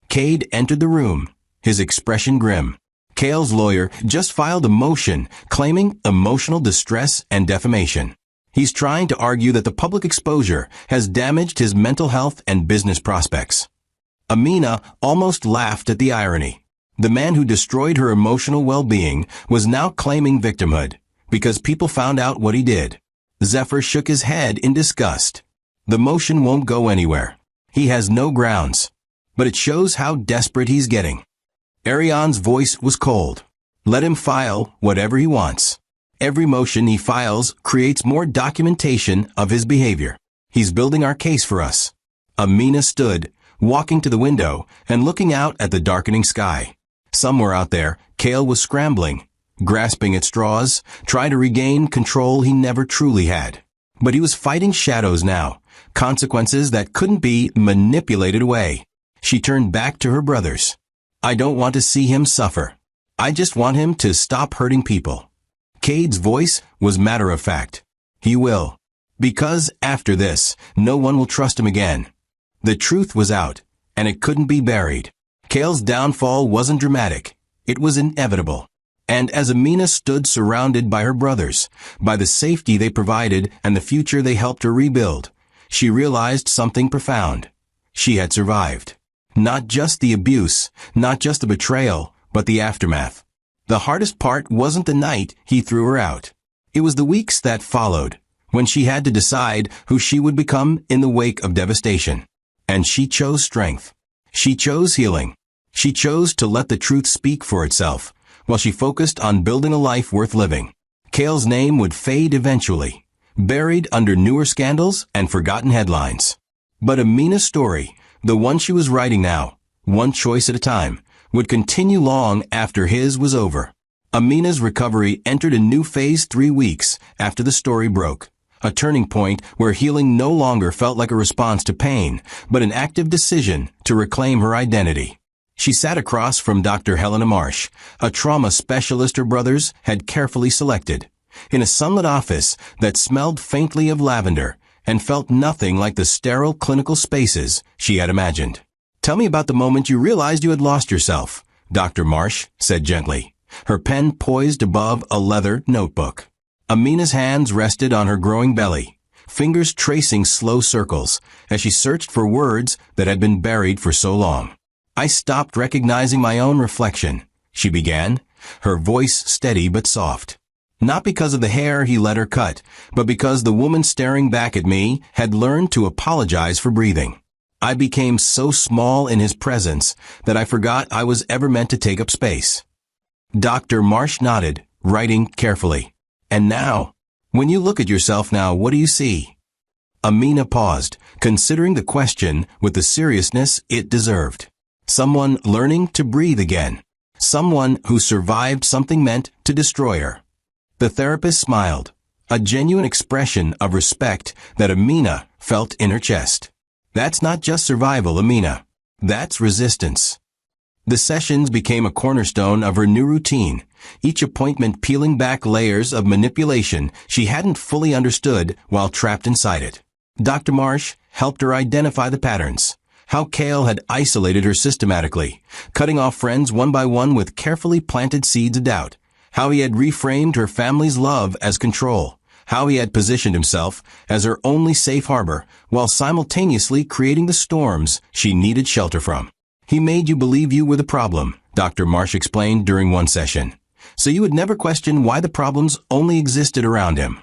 Cade entered the room, his expression grim. Cale's lawyer just filed a motion claiming emotional distress and defamation. He's trying to argue that the public exposure has damaged his mental health and business prospects. Amina almost laughed at the irony. The man who destroyed her emotional well-being was now claiming victimhood, because people found out what he did. Zephyr shook his head in disgust. "The motion won't go anywhere. He has no grounds. But it shows how desperate he's getting." Ariane's voice was cold. "Let him file whatever he wants. Every motion he files creates more documentation of his behavior. He's building our case for us." Amina stood, walking to the window and looking out at the darkening sky. Somewhere out there, Cale was scrambling, grasping at straws, trying to regain control he never truly had. But he was fighting shadows now, consequences that couldn't be manipulated away. She turned back to her brothers. "I don't want to see him suffer. I just want him to stop hurting people." Cade's voice was matter-of-fact. "He will. Because after this, no one will trust him again." The truth was out, and it couldn't be buried. Cale's downfall wasn't dramatic. It was inevitable. And as Amina stood surrounded by her brothers, by the safety they provided and the future they helped her rebuild, she realized something profound. She had survived. Not just the abuse, not just the betrayal, but the aftermath. The hardest part wasn't the night he threw her out. It was the weeks that followed, when she had to decide who she would become in the wake of devastation. And she chose strength. She chose healing. She chose to let the truth speak for itself, while she focused on building a life worth living. Cale's name would fade eventually, buried under newer scandals and forgotten headlines. But Amina's story, the one she was writing now, one choice at a time, would continue long after his was over. Amina's recovery entered a new phase 3 weeks after the story broke, a turning point where healing no longer felt like a response to pain, but an active decision to reclaim her identity. She sat across from Dr. Helena Marsh, a trauma specialist her brothers had carefully selected, in a sunlit office that smelled faintly of lavender and felt nothing like the sterile clinical spaces she had imagined. "Tell me about the moment you realized you had lost yourself," Dr. Marsh said gently, her pen poised above a leather notebook. Amina's hands rested on her growing belly, fingers tracing slow circles as she searched for words that had been buried for so long. "I stopped recognizing my own reflection," she began, her voice steady but soft. Not because of the hair he let her cut, but because the woman staring back at me had learned to apologize for breathing. I became so small in his presence that I forgot I was ever meant to take up space. Dr. Marsh nodded, writing carefully. "And now, when you look at yourself now, what do you see?" Amina paused, considering the question with the seriousness it deserved. Someone learning to breathe again. Someone who survived something meant to destroy her. The therapist smiled, a genuine expression of respect that Amina felt in her chest. "That's not just survival, Amina. That's resistance." The sessions became a cornerstone of her new routine, each appointment peeling back layers of manipulation she hadn't fully understood while trapped inside it. Dr. Marsh helped her identify the patterns, how Cale had isolated her systematically, cutting off friends one by one with carefully planted seeds of doubt, how he had reframed her family's love as control, how he had positioned himself as her only safe harbor while simultaneously creating the storms she needed shelter from. "He made you believe you were the problem," Dr. Marsh explained during one session, "so you would never question why the problems only existed around him."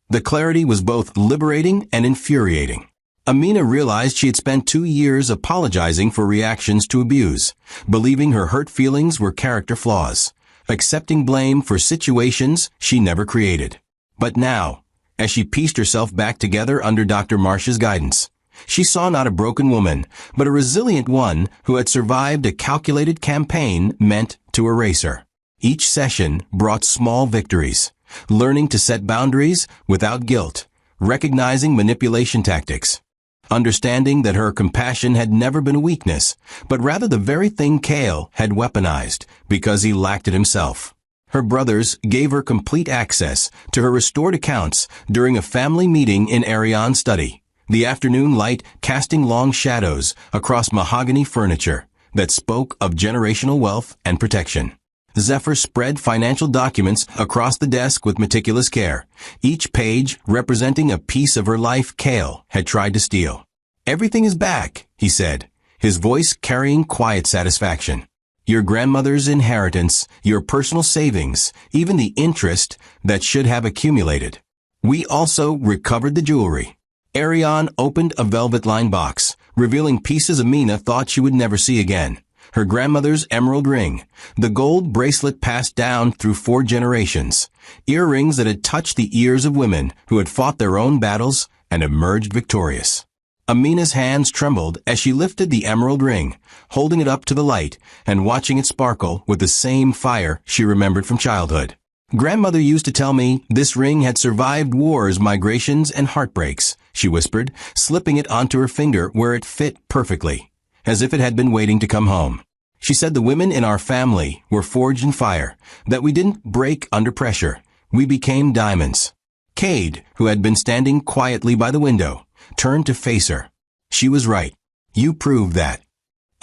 The clarity was both liberating and infuriating. Amina realized she had spent 2 years apologizing for reactions to abuse, believing her hurt feelings were character flaws, accepting blame for situations she never created. But now, as she pieced herself back together under Dr. Marsh's guidance, she saw not a broken woman, but a resilient one who had survived a calculated campaign meant to erase her. Each session brought small victories, learning to set boundaries without guilt, recognizing manipulation tactics, understanding that her compassion had never been a weakness, but rather the very thing Cale had weaponized because he lacked it himself. Her brothers gave her complete access to her restored accounts during a family meeting in Ariane's study, the afternoon light casting long shadows across mahogany furniture that spoke of generational wealth and protection. Zephyr spread financial documents across the desk with meticulous care, each page representing a piece of her life Cale had tried to steal. "Everything is back," he said, his voice carrying quiet satisfaction. "Your grandmother's inheritance, your personal savings, even the interest that should have accumulated. We also recovered the jewelry." Ariane opened a velvet-lined box, revealing pieces Amina thought she would never see again. Her grandmother's emerald ring, the gold bracelet passed down through 4 generations, earrings that had touched the ears of women who had fought their own battles and emerged victorious. Amina's hands trembled as she lifted the emerald ring, holding it up to the light and watching it sparkle with the same fire she remembered from childhood. "Grandmother used to tell me this ring had survived wars, migrations, and heartbreaks," she whispered, slipping it onto her finger where it fit perfectly, as if it had been waiting to come home. "She said the women in our family were forged in fire, that we didn't break under pressure. We became diamonds." Cade, who had been standing quietly by the window, turned to face her. "She was right. You proved that."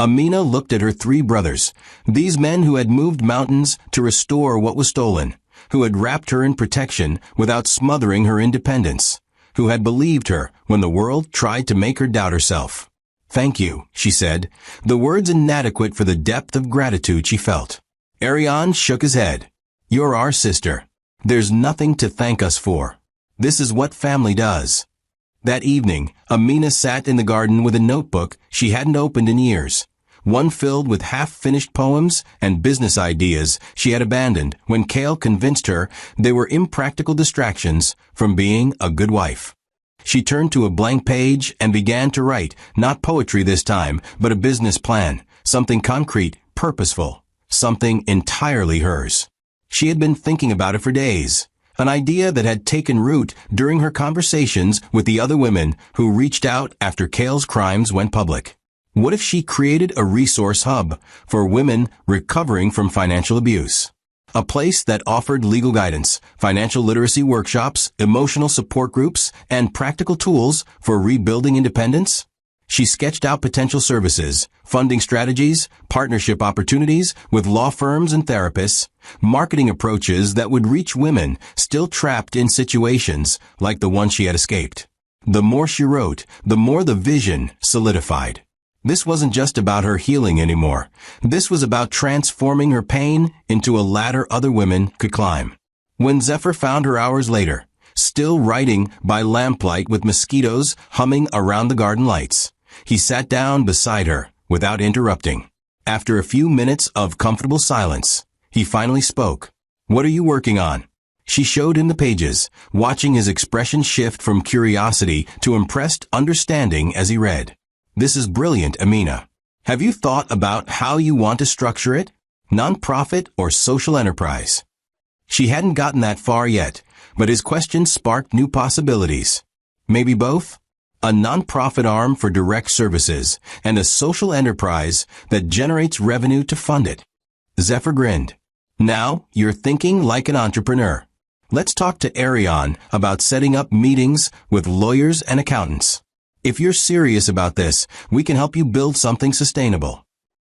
Amina looked at her three brothers, these men who had moved mountains to restore what was stolen, who had wrapped her in protection without smothering her independence, who had believed her when the world tried to make her doubt herself. "Thank you," she said, the words inadequate for the depth of gratitude she felt. Ariane shook his head. "You're our sister. There's nothing to thank us for. This is what family does." That evening, Amina sat in the garden with a notebook she hadn't opened in years, one filled with half-finished poems and business ideas she had abandoned when Cale convinced her they were impractical distractions from being a good wife. She turned to a blank page and began to write, not poetry this time, but a business plan, something concrete, purposeful, something entirely hers. She had been thinking about it for days, an idea that had taken root during her conversations with the other women who reached out after Cale's crimes went public. What if she created a resource hub for women recovering from financial abuse? A place that offered legal guidance, financial literacy workshops, emotional support groups, and practical tools for rebuilding independence? She sketched out potential services, funding strategies, partnership opportunities with law firms and therapists, marketing approaches that would reach women still trapped in situations like the one she had escaped. The more she wrote, the more the vision solidified. This wasn't just about her healing anymore. This was about transforming her pain into a ladder other women could climb. When Zephyr found her hours later, still writing by lamplight with mosquitoes humming around the garden lights, he sat down beside her without interrupting. After a few minutes of comfortable silence, he finally spoke. "What are you working on?" She showed him the pages, watching his expression shift from curiosity to impressed understanding as he read. "This is brilliant, Amina. Have you thought about how you want to structure it? Nonprofit or social enterprise?" She hadn't gotten that far yet, but his question sparked new possibilities. Maybe both? A nonprofit arm for direct services and a social enterprise that generates revenue to fund it. Zephyr grinned. "Now you're thinking like an entrepreneur. Let's talk to Ariane about setting up meetings with lawyers and accountants. If you're serious about this, we can help you build something sustainable."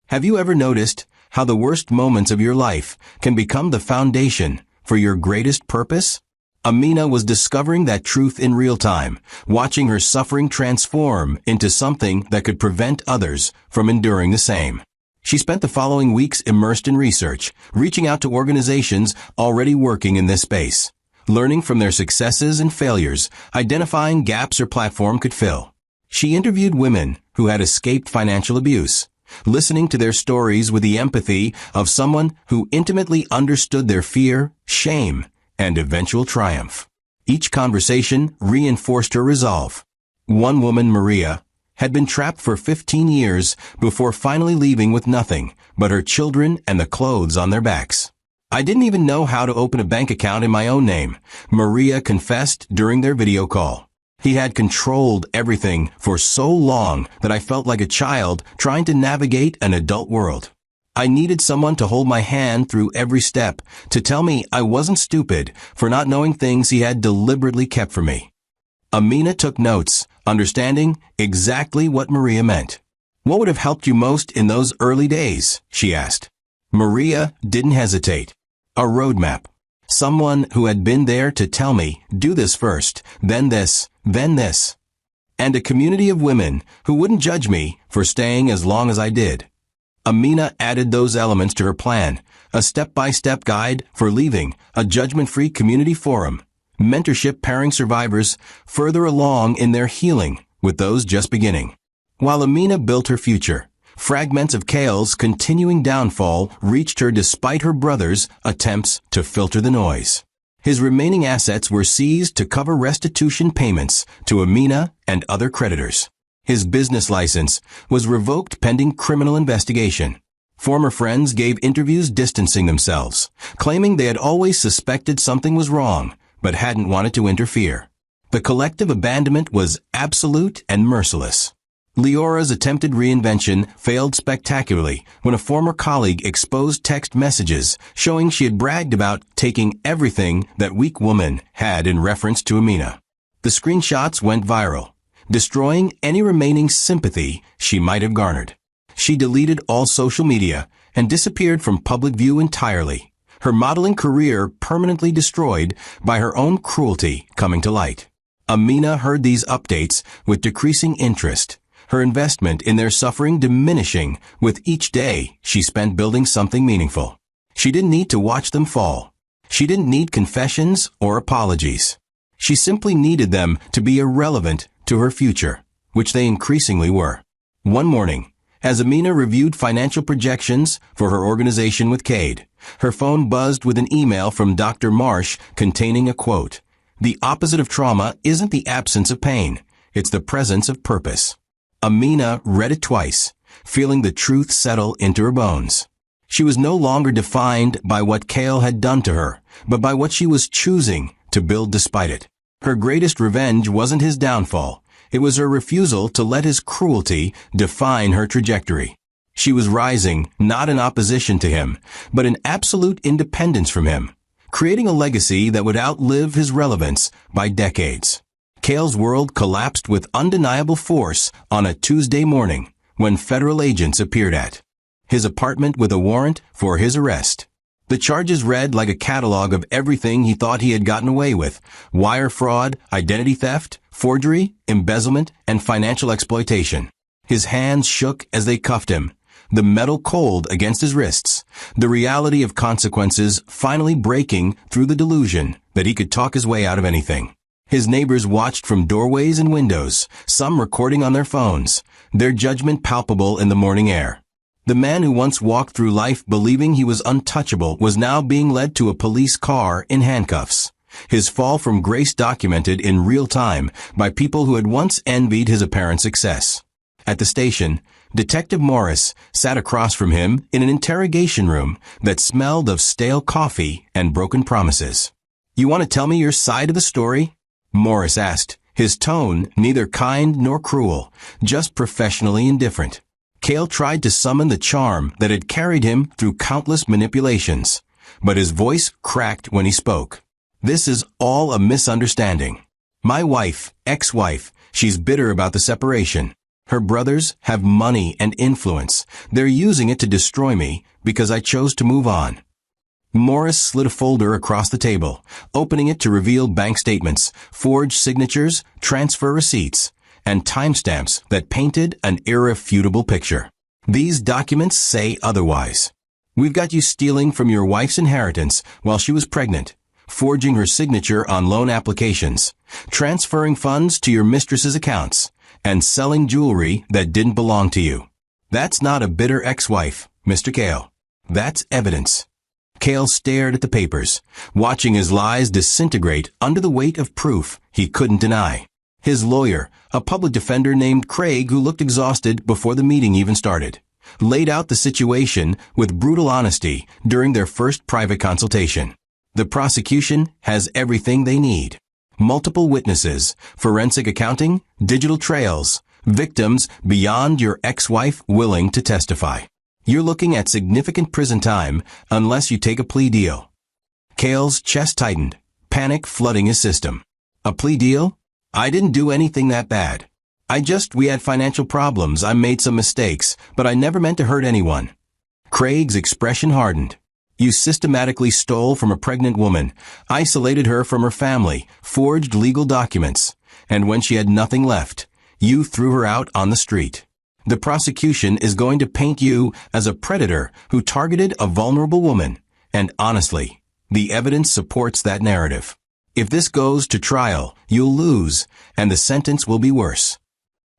Have you ever noticed how the worst moments of your life can become the foundation for your greatest purpose? Amina was discovering that truth in real time, watching her suffering transform into something that could prevent others from enduring the same. She spent the following weeks immersed in research, reaching out to organizations already working in this space, learning from their successes and failures, identifying gaps her platform could fill. She interviewed women who had escaped financial abuse, listening to their stories with the empathy of someone who intimately understood their fear, shame, and eventual triumph. Each conversation reinforced her resolve. One woman, Maria, had been trapped for 15 years before finally leaving with nothing but her children and the clothes on their backs. "I didn't even know how to open a bank account in my own name," Maria confessed during their video call. "He had controlled everything for so long that I felt like a child trying to navigate an adult world. I needed someone to hold my hand through every step, to tell me I wasn't stupid for not knowing things he had deliberately kept from me." Amina took notes, understanding exactly what Maria meant. "What would have helped you most in those early days?" she asked. Maria didn't hesitate. "A roadmap. Someone who had been there to tell me, do this first, then this, then this. And a community of women who wouldn't judge me for staying as long as I did." Amina added those elements to her plan, a step-by-step guide for leaving, a judgment-free community forum, mentorship pairing survivors further along in their healing with those just beginning. While Amina built her future, fragments of Cale's continuing downfall reached her despite her brother's attempts to filter the noise. His remaining assets were seized to cover restitution payments to Amina and other creditors. His business license was revoked pending criminal investigation. Former friends gave interviews distancing themselves, claiming they had always suspected something was wrong, but hadn't wanted to interfere. The collective abandonment was absolute and merciless. Leora's attempted reinvention failed spectacularly when a former colleague exposed text messages showing she had bragged about taking everything that weak woman had in reference to Amina. The screenshots went viral, destroying any remaining sympathy she might have garnered. She deleted all social media and disappeared from public view entirely, her modeling career permanently destroyed by her own cruelty coming to light. Amina heard these updates with decreasing interest, her investment in their suffering diminishing with each day she spent building something meaningful. She didn't need to watch them fall. She didn't need confessions or apologies. She simply needed them to be irrelevant to her future, which they increasingly were. One morning, as Amina reviewed financial projections for her organization with Cade, her phone buzzed with an email from Dr. Marsh containing a quote, "The opposite of trauma isn't the absence of pain, it's the presence of purpose." Amina read it twice, feeling the truth settle into her bones. She was no longer defined by what Cale had done to her, but by what she was choosing to build despite it. Her greatest revenge wasn't his downfall. It was her refusal to let his cruelty define her trajectory. She was rising, not in opposition to him, but in absolute independence from him, creating a legacy that would outlive his relevance by decades. Cale's world collapsed with undeniable force on a Tuesday morning when federal agents appeared at his apartment with a warrant for his arrest. The charges read like a catalog of everything he thought he had gotten away with: wire fraud, identity theft, forgery, embezzlement, and financial exploitation. His hands shook as they cuffed him, the metal cold against his wrists, the reality of consequences finally breaking through the delusion that he could talk his way out of anything. His neighbors watched from doorways and windows, some recording on their phones, their judgment palpable in the morning air. The man who once walked through life believing he was untouchable was now being led to a police car in handcuffs. His fall from grace documented in real time by people who had once envied his apparent success. At the station, Detective Morris sat across from him in an interrogation room that smelled of stale coffee and broken promises. "You want to tell me your side of the story?" Morris asked, his tone neither kind nor cruel, just professionally indifferent. Cale tried to summon the charm that had carried him through countless manipulations, but his voice cracked when he spoke. "This is all a misunderstanding. My wife, ex-wife, she's bitter about the separation. Her brothers have money and influence. They're using it to destroy me because I chose to move on." Morris slid a folder across the table, opening it to reveal bank statements, forged signatures, transfer receipts, and timestamps that painted an irrefutable picture. "These documents say otherwise. We've got you stealing from your wife's inheritance while she was pregnant, forging her signature on loan applications, transferring funds to your mistress's accounts, and selling jewelry that didn't belong to you. That's not a bitter ex-wife, Mr. Cale. That's evidence." Cale stared at the papers, watching his lies disintegrate under the weight of proof he couldn't deny. His lawyer, a public defender named Craig who looked exhausted before the meeting even started, laid out the situation with brutal honesty during their first private consultation. The prosecution has everything they need. Multiple witnesses, forensic accounting, digital trails, victims beyond your ex-wife willing to testify. You're looking at significant prison time unless you take a plea deal. Cale's chest tightened, panic flooding his system. "A plea deal? I didn't do anything that bad. We had financial problems, I made some mistakes, but I never meant to hurt anyone." Craig's expression hardened. "You systematically stole from a pregnant woman, isolated her from her family, forged legal documents, and when she had nothing left, you threw her out on the street. The prosecution is going to paint you as a predator who targeted a vulnerable woman, and honestly, the evidence supports that narrative. If this goes to trial, you'll lose, and the sentence will be worse."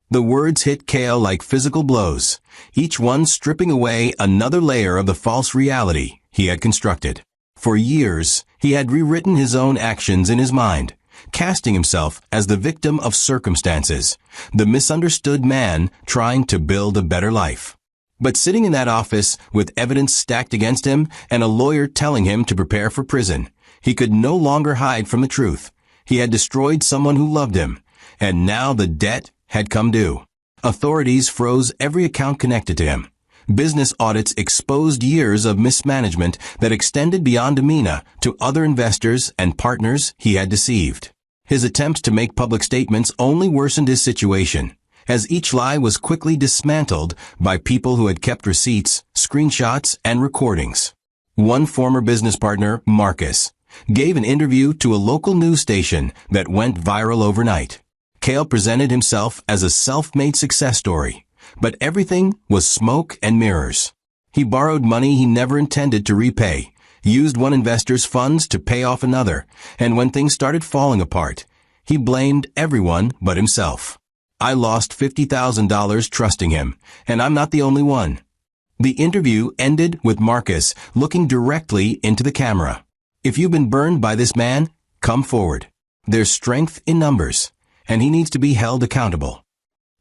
The words hit Cale like physical blows, each one stripping away another layer of the false reality he had constructed. For years, he had rewritten his own actions in his mind, casting himself as the victim of circumstances, the misunderstood man trying to build a better life. But sitting in that office with evidence stacked against him and a lawyer telling him to prepare for prison, he could no longer hide from the truth. He had destroyed someone who loved him, and now the debt had come due. Authorities froze every account connected to him. Business audits exposed years of mismanagement that extended beyond Amina to other investors and partners he had deceived. His attempts to make public statements only worsened his situation, as each lie was quickly dismantled by people who had kept receipts, screenshots, and recordings. One former business partner, Marcus, gave an interview to a local news station that went viral overnight. Cale presented himself as a self-made success story, but everything was smoke and mirrors. He borrowed money he never intended to repay, used one investor's funds to pay off another, and when things started falling apart, he blamed everyone but himself. I lost $50,000 trusting him, and I'm not the only one. The interview ended with Marcus looking directly into the camera. If you've been burned by this man, come forward. There's strength in numbers, and he needs to be held accountable.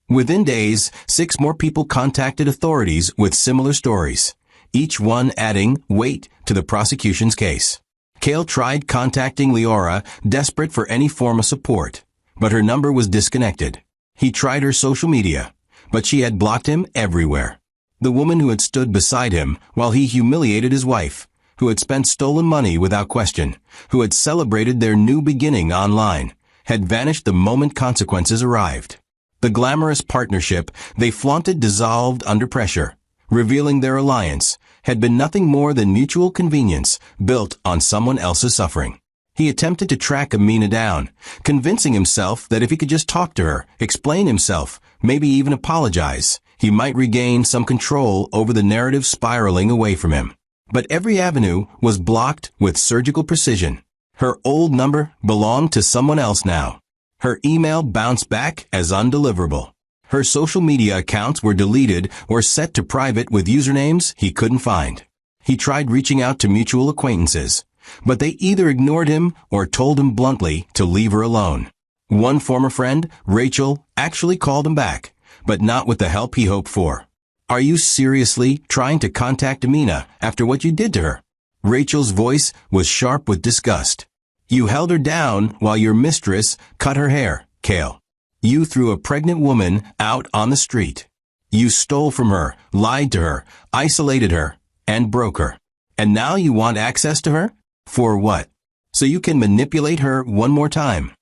Within days, 6 more people contacted authorities with similar stories, each one adding weight to the prosecution's case. Cale tried contacting Leora, desperate for any form of support, but her number was disconnected. He tried her social media, but she had blocked him everywhere. The woman who had stood beside him while he humiliated his wife, who had spent stolen money without question, who had celebrated their new beginning online, had vanished the moment consequences arrived. The glamorous partnership they flaunted dissolved under pressure, revealing their alliance had been nothing more than mutual convenience built on someone else's suffering. He attempted to track Amina down, convincing himself that if he could just talk to her, explain himself, maybe even apologize, he might regain some control over the narrative spiraling away from him. But every avenue was blocked with surgical precision. Her old number belonged to someone else now. Her email bounced back as undeliverable. Her social media accounts were deleted or set to private with usernames he couldn't find. He tried reaching out to mutual acquaintances, but they either ignored him or told him bluntly to leave her alone. One former friend, Rachel, actually called him back, but not with the help he hoped for. "Are you seriously trying to contact Amina after what you did to her?" Rachel's voice was sharp with disgust. "You held her down while your mistress cut her hair, Cale. You threw a pregnant woman out on the street. You stole from her, lied to her, isolated her, and broke her. And now you want access to her? For what? So you can manipulate her one more time."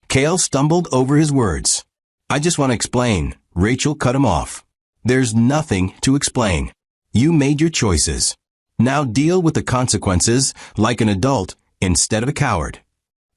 Cale stumbled over his words. "I just want to explain." Rachel cut him off. "There's nothing to explain. You made your choices. Now deal with the consequences like an adult instead of a coward."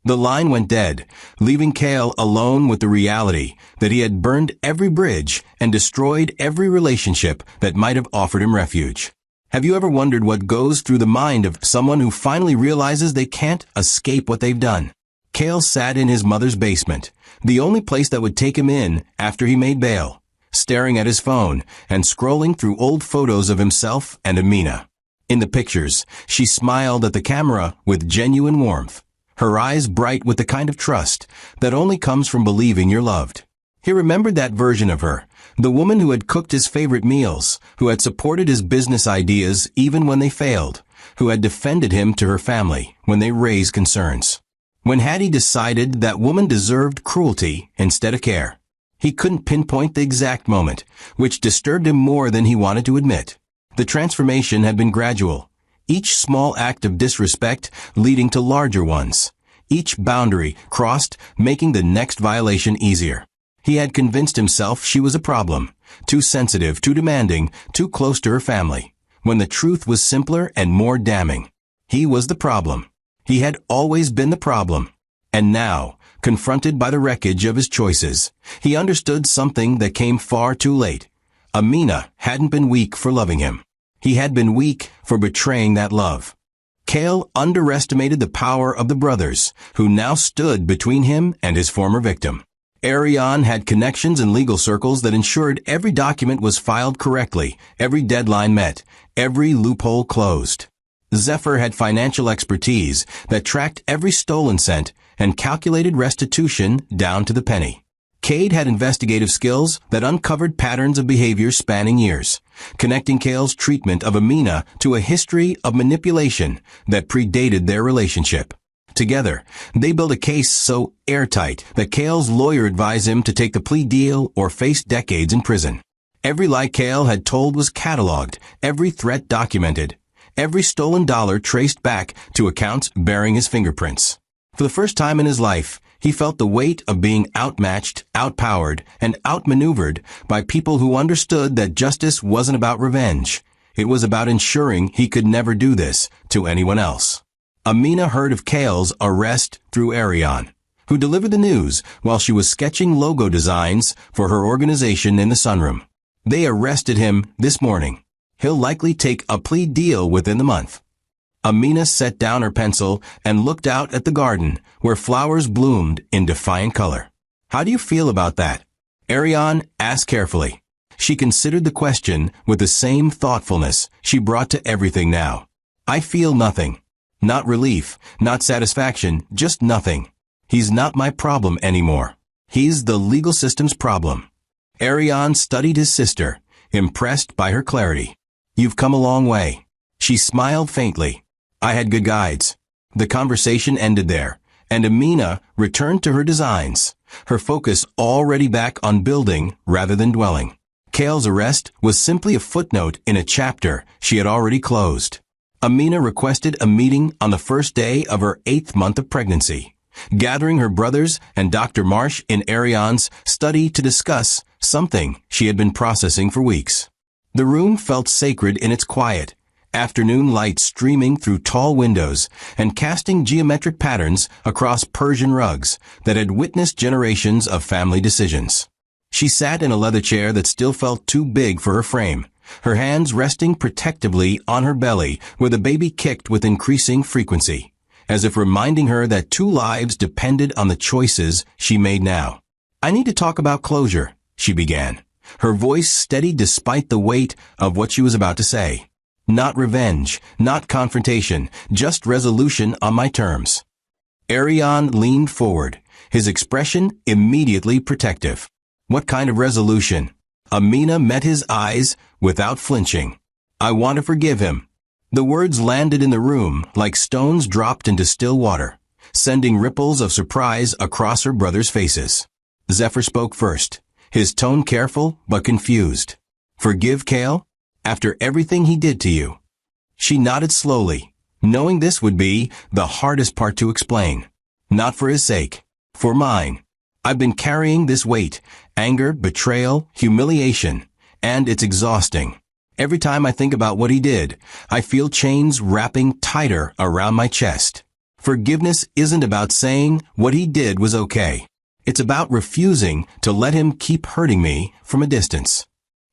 The line went dead, leaving Cale alone with the reality that he had burned every bridge and destroyed every relationship that might have offered him refuge. Have you ever wondered what goes through the mind of someone who finally realizes they can't escape what they've done? Cale sat in his mother's basement, the only place that would take him in after he made bail, staring at his phone and scrolling through old photos of himself and Amina. In the pictures, she smiled at the camera with genuine warmth, her eyes bright with the kind of trust that only comes from believing you're loved. He remembered that version of her, the woman who had cooked his favorite meals, who had supported his business ideas even when they failed, who had defended him to her family when they raised concerns. When had he decided that woman deserved cruelty instead of care? He couldn't pinpoint the exact moment, which disturbed him more than he wanted to admit. The transformation had been gradual, each small act of disrespect leading to larger ones, each boundary crossed making the next violation easier. He had convinced himself she was a problem, too sensitive, too demanding, too close to her family, when the truth was simpler and more damning. He was the problem. He had always been the problem. And now, confronted by the wreckage of his choices, he understood something that came far too late. Amina hadn't been weak for loving him. He had been weak for betraying that love. Cale underestimated the power of the brothers, who now stood between him and his former victim. Ariane had connections in legal circles that ensured every document was filed correctly, every deadline met, every loophole closed. Zephyr had financial expertise that tracked every stolen cent and calculated restitution down to the penny. Cade had investigative skills that uncovered patterns of behavior spanning years, connecting Cale's treatment of Amina to a history of manipulation that predated their relationship. Together, they built a case so airtight that Cale's lawyer advised him to take the plea deal or face decades in prison. Every lie Cale had told was cataloged, every threat documented, every stolen dollar traced back to accounts bearing his fingerprints. For the first time in his life, He felt the weight of being outmatched, outpowered, and outmaneuvered by people who understood that justice wasn't about revenge. It was about ensuring he could never do this to anyone else. Amina heard of Kale's arrest through Ariane, who delivered the news while she was sketching logo designs for her organization in the sunroom. They arrested him this morning. He'll likely take a plea deal within the month. Amina set down her pencil and looked out at the garden, where flowers bloomed in defiant color. How do you feel about that? Ariane asked carefully. She considered the question with the same thoughtfulness she brought to everything now. I feel nothing. Not relief, not satisfaction, just nothing. He's not my problem anymore. He's the legal system's problem. Ariane studied his sister, impressed by her clarity. You've come a long way. She smiled faintly. I had good guides. The conversation ended there, and Amina returned to her designs, her focus already back on building rather than dwelling. Kale's arrest was simply a footnote in a chapter she had already closed. Amina requested a meeting on the first day of her 8th month of pregnancy, gathering her brothers and Dr. Marsh in Ariane's study to discuss something she had been processing for weeks. The room felt sacred in its quiet, afternoon light streaming through tall windows and casting geometric patterns across Persian rugs that had witnessed generations of family decisions. She sat in a leather chair that still felt too big for her frame, her hands resting protectively on her belly where the baby kicked with increasing frequency, as if reminding her that 2 lives depended on the choices she made now. I need to talk about closure, she began, her voice steady despite the weight of what she was about to say. Not revenge, not confrontation, just resolution on my terms. Ariane leaned forward, his expression immediately protective. What kind of resolution? Amina met his eyes without flinching. I want to forgive him. The words landed in the room like stones dropped into still water, sending ripples of surprise across her brothers' faces. Zephyr spoke first, his tone careful but confused. Forgive Kale? After everything he did to you? She nodded slowly, knowing this would be the hardest part to explain. Not for his sake, for mine. I've been carrying this weight, anger, betrayal, humiliation, and it's exhausting. Every time I think about what he did, I feel chains wrapping tighter around my chest. Forgiveness isn't about saying what he did was okay. It's about refusing to let him keep hurting me from a distance.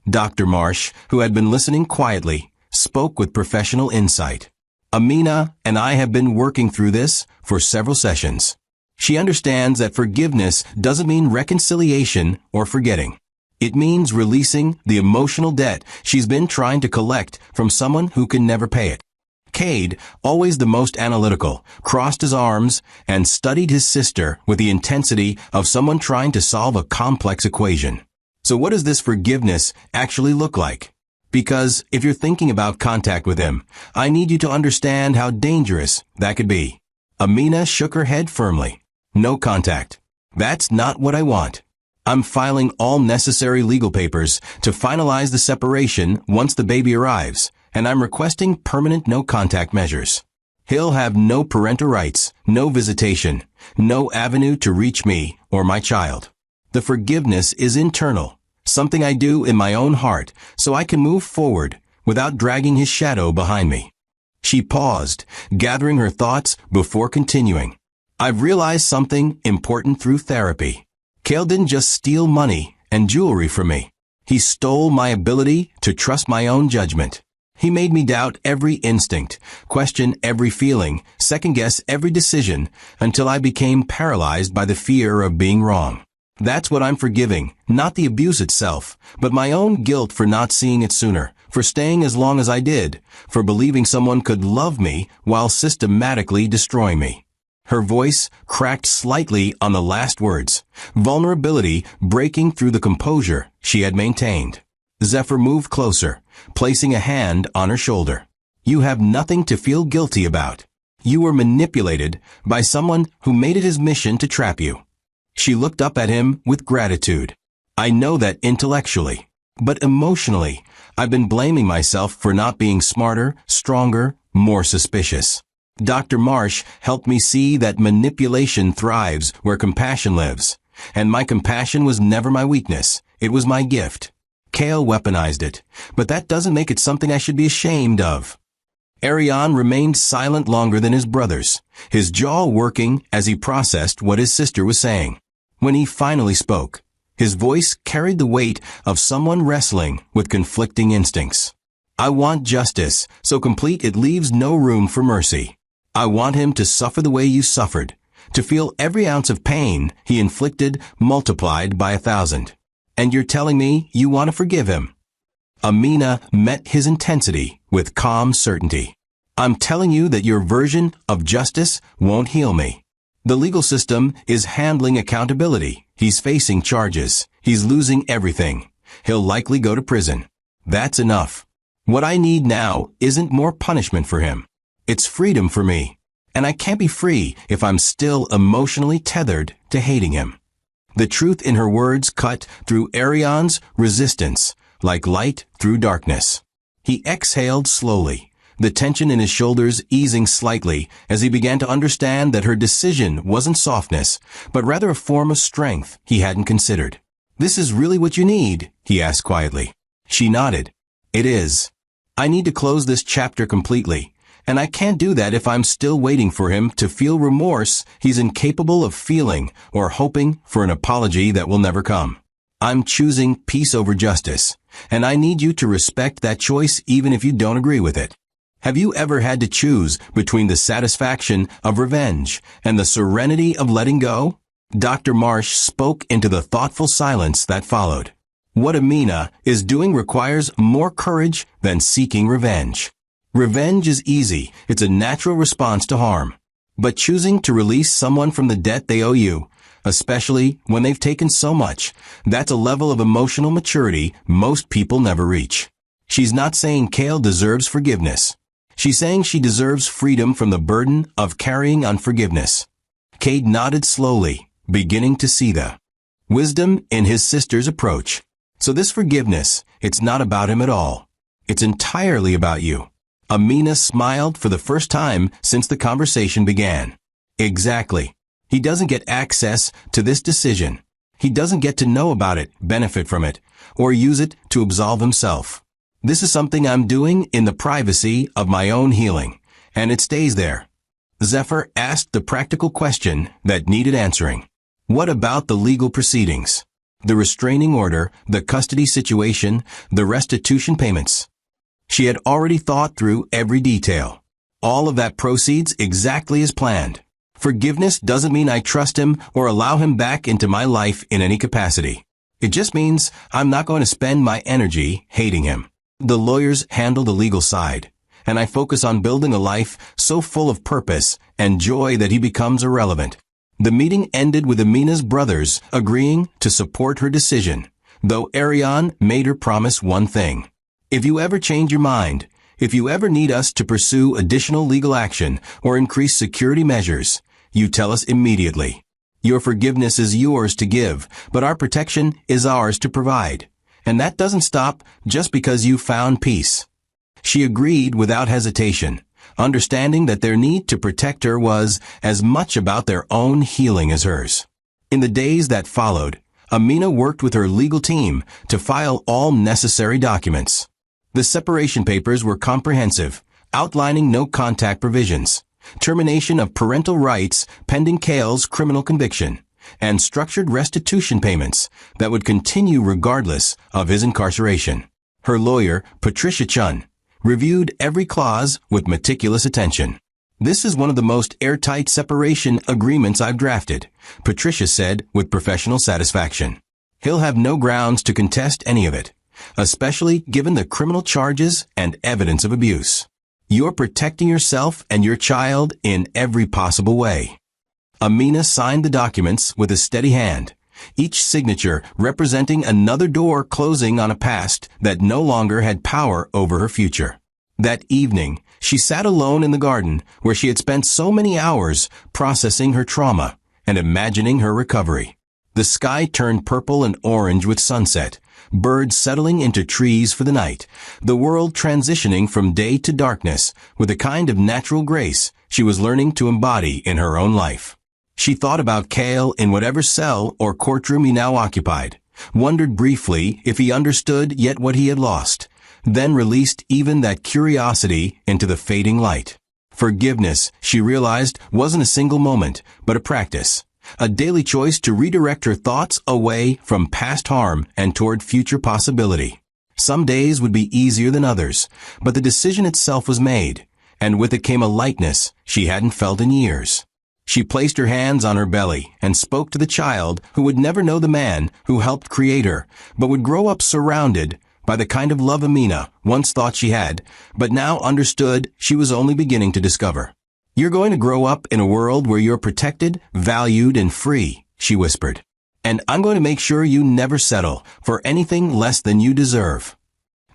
Dr. Marsh, who had been listening quietly, spoke with professional insight. Amina and I have been working through this for several sessions. She understands that forgiveness doesn't mean reconciliation or forgetting. It means releasing the emotional debt she's been trying to collect from someone who can never pay it. Cade, always the most analytical, crossed his arms and studied his sister with the intensity of someone trying to solve a complex equation. So what does this forgiveness actually look like? Because if you're thinking about contact with him, I need you to understand how dangerous that could be. Amina shook her head firmly. No contact. That's not what I want. I'm filing all necessary legal papers to finalize the separation once the baby arrives, and I'm requesting permanent no-contact measures. He'll have no parental rights, no visitation, no avenue to reach me or my child. The forgiveness is internal, something I do in my own heart so I can move forward without dragging his shadow behind me. She paused, gathering her thoughts before continuing. I've realized something important through therapy. Kale didn't just steal money and jewelry from me. He stole my ability to trust my own judgment. He made me doubt every instinct, question every feeling, second-guess every decision until I became paralyzed by the fear of being wrong. That's what I'm forgiving, not the abuse itself, but my own guilt for not seeing it sooner, for staying as long as I did, for believing someone could love me while systematically destroying me. Her voice cracked slightly on the last words, vulnerability breaking through the composure she had maintained. Zephyr moved closer, placing a hand on her shoulder. You have nothing to feel guilty about. You were manipulated by someone who made it his mission to trap you. She looked up at him with gratitude. I know that intellectually, but emotionally, I've been blaming myself for not being smarter, stronger, more suspicious. Dr. Marsh helped me see that manipulation thrives where compassion lives. And my compassion was never my weakness. It was my gift. Kale weaponized it, but that doesn't make it something I should be ashamed of. Ariane remained silent longer than his brothers, his jaw working as he processed what his sister was saying. When he finally spoke, his voice carried the weight of someone wrestling with conflicting instincts. I want justice, so complete it leaves no room for mercy. I want him to suffer the way you suffered, to feel every ounce of pain he inflicted multiplied by 1,000. And you're telling me you want to forgive him? Amina met his intensity with calm certainty. I'm telling you that your version of justice won't heal me. The legal system is handling accountability. He's facing charges. He's losing everything. He'll likely go to prison. That's enough. What I need now isn't more punishment for him. It's freedom for me. And I can't be free if I'm still emotionally tethered to hating him. The truth in her words cut through Ariane's resistance, like light through darkness. He exhaled slowly, the tension in his shoulders easing slightly as he began to understand that her decision wasn't softness, but rather a form of strength he hadn't considered. "This is really what you need?" he asked quietly. She nodded. "It is. I need to close this chapter completely, and I can't do that if I'm still waiting for him to feel remorse he's incapable of feeling or hoping for an apology that will never come. I'm choosing peace over justice, and I need you to respect that choice even if you don't agree with it. Have you ever had to choose between the satisfaction of revenge and the serenity of letting go?" Dr. Marsh spoke into the thoughtful silence that followed. What Amina is doing requires more courage than seeking revenge. Revenge is easy. It's a natural response to harm. But choosing to release someone from the debt they owe you, especially when they've taken so much, that's a level of emotional maturity most people never reach. She's not saying Kale deserves forgiveness. She's saying she deserves freedom from the burden of carrying unforgiveness. Cade nodded slowly, beginning to see the wisdom in his sister's approach. So this forgiveness, it's not about him at all. It's entirely about you. Amina smiled for the first time since the conversation began. Exactly. He doesn't get access to this decision. He doesn't get to know about it, benefit from it, or use it to absolve himself. This is something I'm doing in the privacy of my own healing, and it stays there. Zephyr asked the practical question that needed answering. What about the legal proceedings? The restraining order, the custody situation, the restitution payments? She had already thought through every detail. All of that proceeds exactly as planned. Forgiveness doesn't mean I trust him or allow him back into my life in any capacity. It just means I'm not going to spend my energy hating him. The lawyers handle the legal side, and I focus on building a life so full of purpose and joy that he becomes irrelevant. The meeting ended with Amina's brothers agreeing to support her decision, though Ariane made her promise one thing. If you ever change your mind, if you ever need us to pursue additional legal action or increase security measures, you tell us immediately. Your forgiveness is yours to give, but our protection is ours to provide. And that doesn't stop just because you found peace. She agreed without hesitation, understanding that their need to protect her was as much about their own healing as hers. In the days that followed, Amina worked with her legal team to file all necessary documents. The separation papers were comprehensive, outlining no contact provisions, termination of parental rights pending Kale's criminal conviction, and structured restitution payments that would continue regardless of his incarceration. Her lawyer, Patricia Chun, reviewed every clause with meticulous attention. "This is one of the most airtight separation agreements I've drafted," Patricia said with professional satisfaction. "He'll have no grounds to contest any of it, especially given the criminal charges and evidence of abuse. You're protecting yourself and your child in every possible way." Amina signed the documents with a steady hand, each signature representing another door closing on a past that no longer had power over her future. That evening, she sat alone in the garden where she had spent so many hours processing her trauma and imagining her recovery. The sky turned purple and orange with sunset, birds settling into trees for the night, the world transitioning from day to darkness with a kind of natural grace she was learning to embody in her own life. She thought about Cale in whatever cell or courtroom he now occupied, wondered briefly if he understood yet what he had lost, then released even that curiosity into the fading light. Forgiveness, she realized, wasn't a single moment, but a practice, a daily choice to redirect her thoughts away from past harm and toward future possibility. Some days would be easier than others, but the decision itself was made, and with it came a lightness she hadn't felt in years. She placed her hands on her belly and spoke to the child who would never know the man who helped create her, but would grow up surrounded by the kind of love Amina once thought she had, but now understood she was only beginning to discover. "You're going to grow up in a world where you're protected, valued, and free," she whispered. "And I'm going to make sure you never settle for anything less than you deserve."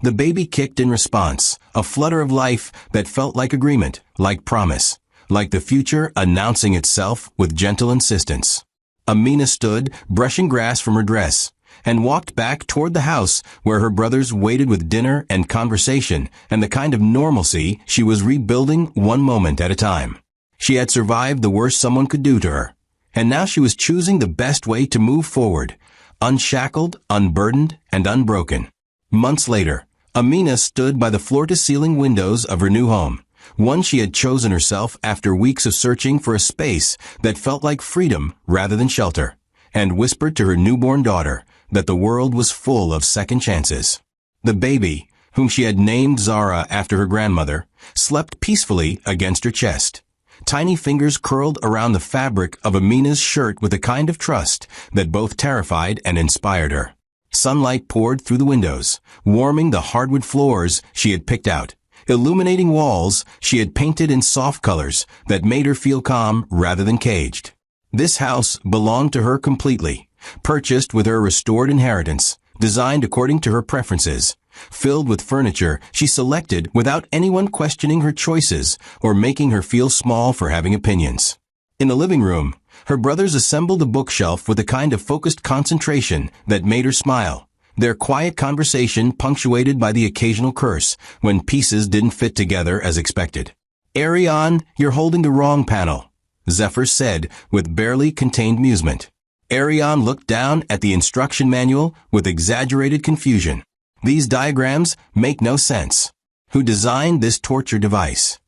The baby kicked in response, a flutter of life that felt like agreement, like promise, like the future announcing itself with gentle insistence. Amina stood, brushing grass from her dress, and walked back toward the house where her brothers waited with dinner and conversation and the kind of normalcy she was rebuilding one moment at a time. She had survived the worst someone could do to her, and now she was choosing the best way to move forward, unshackled, unburdened, and unbroken. Months later, Amina stood by the floor-to-ceiling windows of her new home, one she had chosen herself after weeks of searching for a space that felt like freedom rather than shelter, and whispered to her newborn daughter that the world was full of second chances. The baby, whom she had named Zara after her grandmother, slept peacefully against her chest. Tiny fingers curled around the fabric of Amina's shirt with a kind of trust that both terrified and inspired her. Sunlight poured through the windows, warming the hardwood floors she had picked out, illuminating walls she had painted in soft colors that made her feel calm rather than caged. This house belonged to her completely, purchased with her restored inheritance, designed according to her preferences, filled with furniture she selected without anyone questioning her choices or making her feel small for having opinions. In the living room, her brothers assembled a bookshelf with a kind of focused concentration that made her smile, their quiet conversation punctuated by the occasional curse when pieces didn't fit together as expected. "Ariane, you're holding the wrong panel," Zephyr said with barely contained amusement. Ariane looked down at the instruction manual with exaggerated confusion. "These diagrams make no sense. Who designed this torture device?"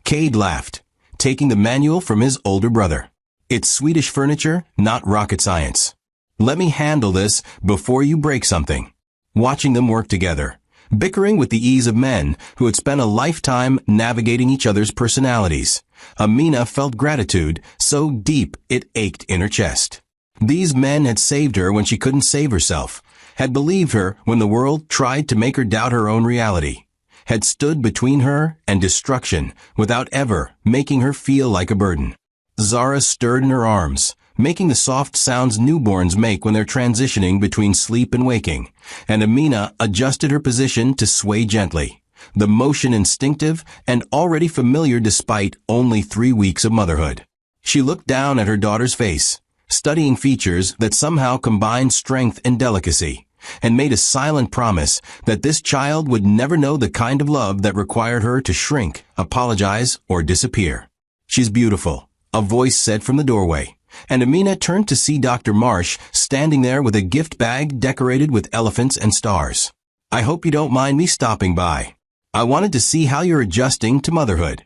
Cade laughed, taking the manual from his older brother. "It's Swedish furniture, not rocket science. Let me handle this before you break something." Watching them work together, bickering with the ease of men who had spent a lifetime navigating each other's personalities, Amina felt gratitude so deep it ached in her chest. These men had saved her when she couldn't save herself, had believed her when the world tried to make her doubt her own reality, had stood between her and destruction without ever making her feel like a burden. Zara stirred in her arms, making the soft sounds newborns make when they're transitioning between sleep and waking, and Amina adjusted her position to sway gently, the motion instinctive and already familiar despite only 3 weeks of motherhood. She looked down at her daughter's face, studying features that somehow combined strength and delicacy, and made a silent promise that this child would never know the kind of love that required her to shrink, apologize, or disappear. "She's beautiful," a voice said from the doorway, and Amina turned to see Dr. Marsh standing there with a gift bag decorated with elephants and stars. "I hope you don't mind me stopping by. I wanted to see how you're adjusting to motherhood."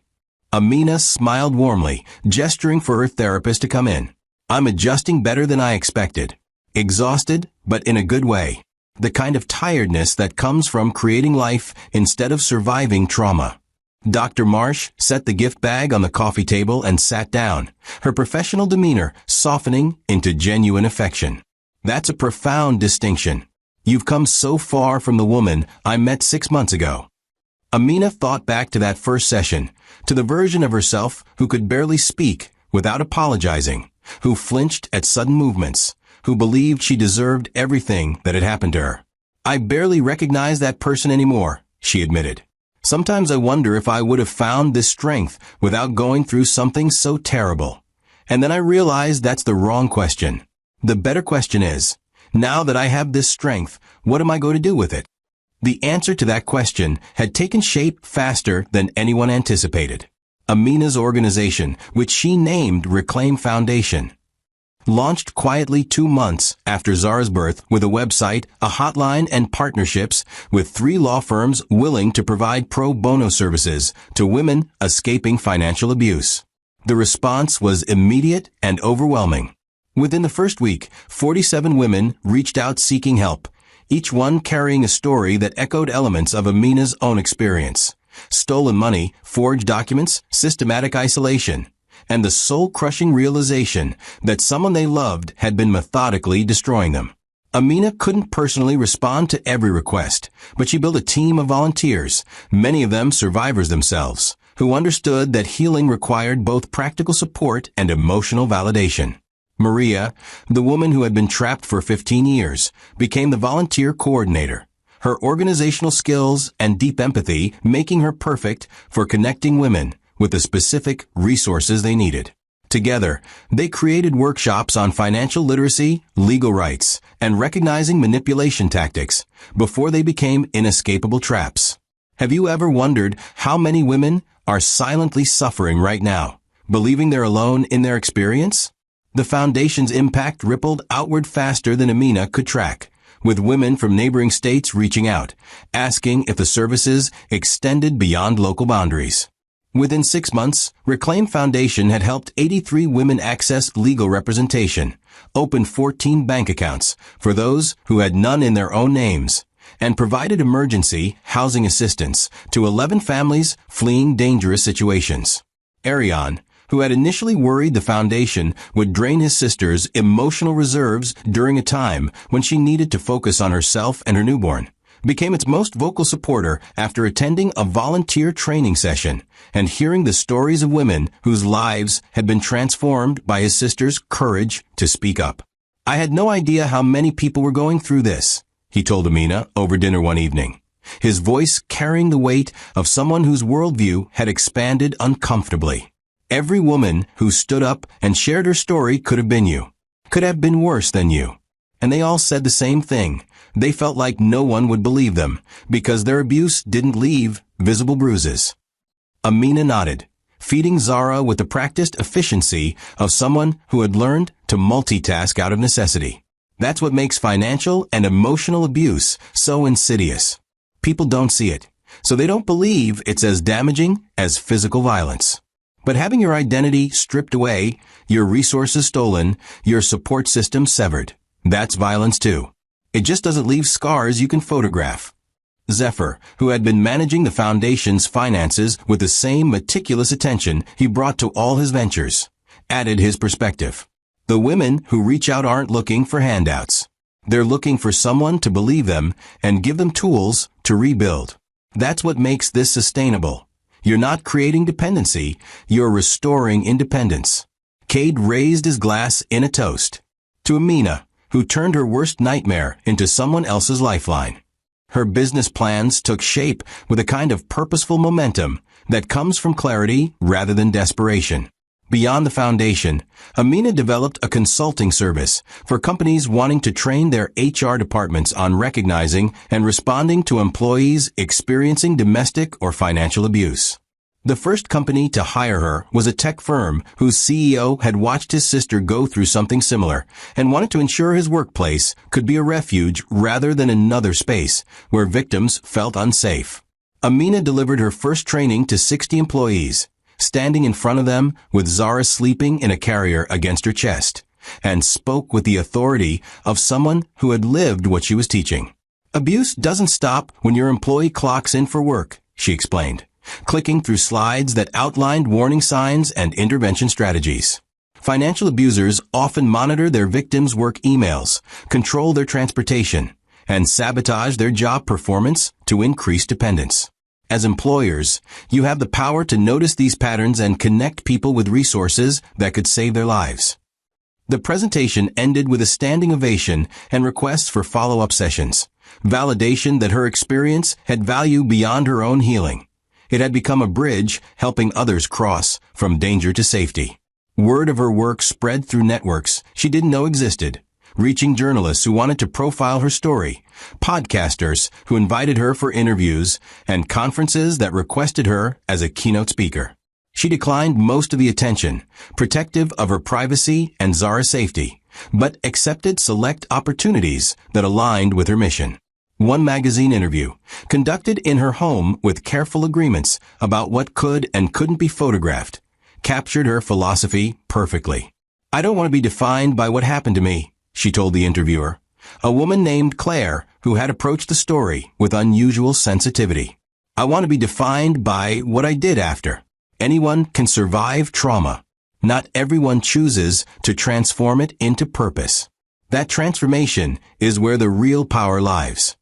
Amina smiled warmly, gesturing for her therapist to come in. "I'm adjusting better than I expected. Exhausted, but in a good way. The kind of tiredness that comes from creating life instead of surviving trauma." Dr. Marsh set the gift bag on the coffee table and sat down, her professional demeanor softening into genuine affection. "That's a profound distinction. You've come so far from the woman I met 6 months ago." Amina thought back to that first session, to the version of herself who could barely speak without apologizing, who flinched at sudden movements, who believed she deserved everything that had happened to her. "I barely recognize that person anymore," she admitted. "Sometimes I wonder if I would have found this strength without going through something so terrible. And then I realize that's the wrong question. The better question is, Now that I have this strength, what am I going to do with it? The answer to that question had taken shape faster than anyone anticipated. Amina's organization, which she named Reclaim Foundation, launched quietly 2 months after Zara's birth with a website, a hotline, and partnerships with 3 law firms willing to provide pro bono services to women escaping financial abuse. The response was immediate and overwhelming. Within the first week, 47 women reached out seeking help, each one carrying a story that echoed elements of Amina's own experience. Stolen money, forged documents, systematic isolation, and the soul-crushing realization that someone they loved had been methodically destroying them. Amina couldn't personally respond to every request, but she built a team of volunteers, many of them survivors themselves, who understood that healing required both practical support and emotional validation. Maria, the woman who had been trapped for 15 years, became the volunteer coordinator, her organizational skills and deep empathy making her perfect for connecting women with the specific resources they needed. Together, they created workshops on financial literacy, legal rights, and recognizing manipulation tactics before they became inescapable traps. Have you ever wondered how many women are silently suffering right now, believing they're alone in their experience? The foundation's impact rippled outward faster than Amina could track, with women from neighboring states reaching out, asking if the services extended beyond local boundaries. Within 6 months, Reclaim Foundation had helped 83 women access legal representation, opened 14 bank accounts for those who had none in their own names, and provided emergency housing assistance to 11 families fleeing dangerous situations. Ariane, who had initially worried the foundation would drain his sister's emotional reserves during a time when she needed to focus on herself and her newborn, became its most vocal supporter after attending a volunteer training session and hearing the stories of women whose lives had been transformed by his sister's courage to speak up. "I had no idea how many people were going through this," he told Amina over dinner one evening, his voice carrying the weight of someone whose worldview had expanded uncomfortably. "Every woman who stood up and shared her story could have been you, could have been worse than you. And they all said the same thing. They felt like no one would believe them because their abuse didn't leave visible bruises." Amina nodded, feeding Zara with the practiced efficiency of someone who had learned to multitask out of necessity. That's what makes financial and emotional abuse so insidious. People don't see it, so they don't believe it's as damaging as physical violence. But having your identity stripped away, your resources stolen, your support system severed, that's violence too. It just doesn't leave scars you can photograph. Zephyr, who had been managing the foundation's finances with the same meticulous attention he brought to all his ventures, added his perspective. The women who reach out aren't looking for handouts. They're looking for someone to believe them and give them tools to rebuild. That's what makes this sustainable. You're not creating dependency, you're restoring independence. Cade raised his glass in a toast to Amina, who turned her worst nightmare into someone else's lifeline. Her business plans took shape with a kind of purposeful momentum that comes from clarity rather than desperation. Beyond the foundation, Amina developed a consulting service for companies wanting to train their HR departments on recognizing and responding to employees experiencing domestic or financial abuse. The first company to hire her was a tech firm whose CEO had watched his sister go through something similar and wanted to ensure his workplace could be a refuge rather than another space where victims felt unsafe. Amina delivered her first training to 60 employees, standing in front of them with Zara sleeping in a carrier against her chest, and spoke with the authority of someone who had lived what she was teaching. "Abuse doesn't stop when your employee clocks in for work," she explained, clicking through slides that outlined warning signs and intervention strategies. Financial abusers often monitor their victims' work emails, control their transportation, and sabotage their job performance to increase dependence. As employers, you have the power to notice these patterns and connect people with resources that could save their lives. The presentation ended with a standing ovation and requests for follow-up sessions, validation that her experience had value beyond her own healing. It had become a bridge helping others cross from danger to safety. Word of her work spread through networks she didn't know existed, reaching journalists who wanted to profile her story, podcasters who invited her for interviews, and conferences that requested her as a keynote speaker. She declined most of the attention, protective of her privacy and Zara's safety, but accepted select opportunities that aligned with her mission. One magazine interview, conducted in her home with careful agreements about what could and couldn't be photographed, captured her philosophy perfectly. "I don't want to be defined by what happened to me," she told the interviewer, a woman named Claire who had approached the story with unusual sensitivity. "I want to be defined by what I did after. Anyone can survive trauma. Not everyone chooses to transform it into purpose. That transformation is where the real power lies."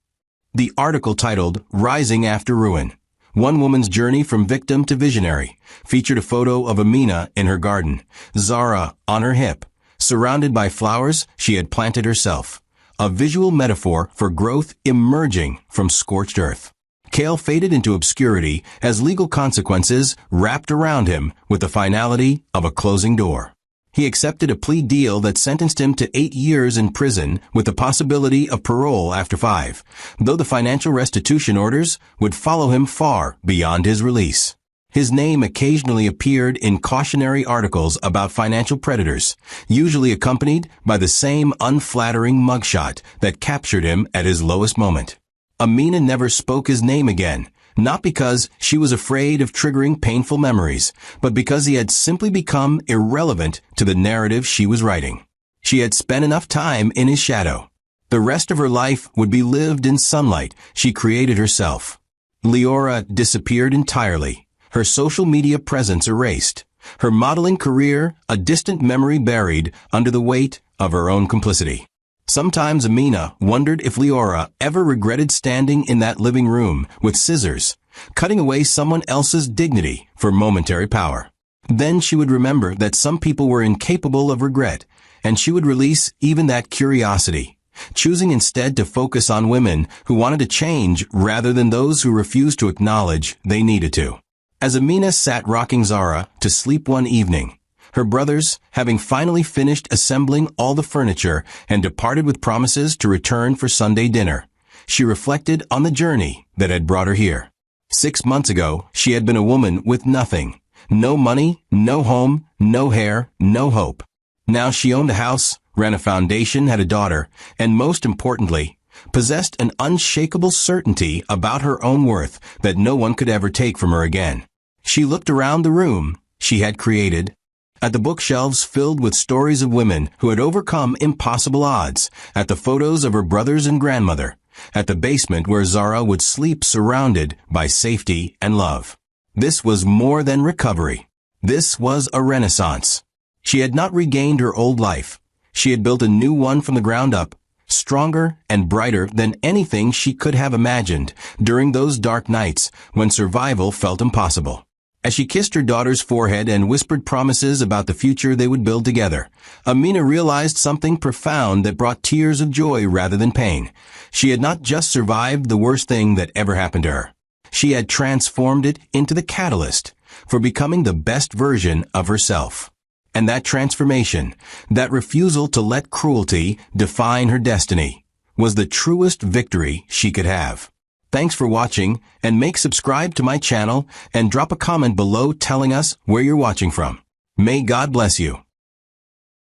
The article titled "Rising After Ruin: One Woman's Journey from Victim to Visionary" featured a photo of Amina in her garden, Zara on her hip, surrounded by flowers she had planted herself, a visual metaphor for growth emerging from scorched earth. Kale faded into obscurity as legal consequences wrapped around him with the finality of a closing door. He accepted a plea deal that sentenced him to 8 years in prison with the possibility of parole after 5, though the financial restitution orders would follow him far beyond his release. His name occasionally appeared in cautionary articles about financial predators, usually accompanied by the same unflattering mugshot that captured him at his lowest moment. Amina never spoke his name again, not because she was afraid of triggering painful memories, but because he had simply become irrelevant to the narrative she was writing. She had spent enough time in his shadow. The rest of her life would be lived in sunlight she created herself. Leora disappeared entirely, her social media presence erased, her modeling career a distant memory buried under the weight of her own complicity. Sometimes Amina wondered if Leora ever regretted standing in that living room with scissors, cutting away someone else's dignity for momentary power. Then she would remember that some people were incapable of regret, and she would release even that curiosity, choosing instead to focus on women who wanted to change rather than those who refused to acknowledge they needed to. As Amina sat rocking Zara to sleep one evening, her brothers, having finally finished assembling all the furniture and departed with promises to return for Sunday dinner, she reflected on the journey that had brought her here. 6 months ago, she had been a woman with nothing. No money, no home, no hair, no hope. Now she owned a house, ran a foundation, had a daughter, and most importantly, possessed an unshakable certainty about her own worth that no one could ever take from her again. She looked around the room she had created, at the bookshelves filled with stories of women who had overcome impossible odds, at the photos of her brothers and grandmother, at the basement where Zara would sleep surrounded by safety and love. This was more than recovery. This was a renaissance. She had not regained her old life. She had built a new one from the ground up, stronger and brighter than anything she could have imagined during those dark nights when survival felt impossible. As she kissed her daughter's forehead and whispered promises about the future they would build together, Amina realized something profound that brought tears of joy rather than pain. She had not just survived the worst thing that ever happened to her. She had transformed it into the catalyst for becoming the best version of herself. And that transformation, that refusal to let cruelty define her destiny, was the truest victory she could have. Thanks for watching, and subscribe to my channel and drop a comment below telling us where you're watching from. May God bless you.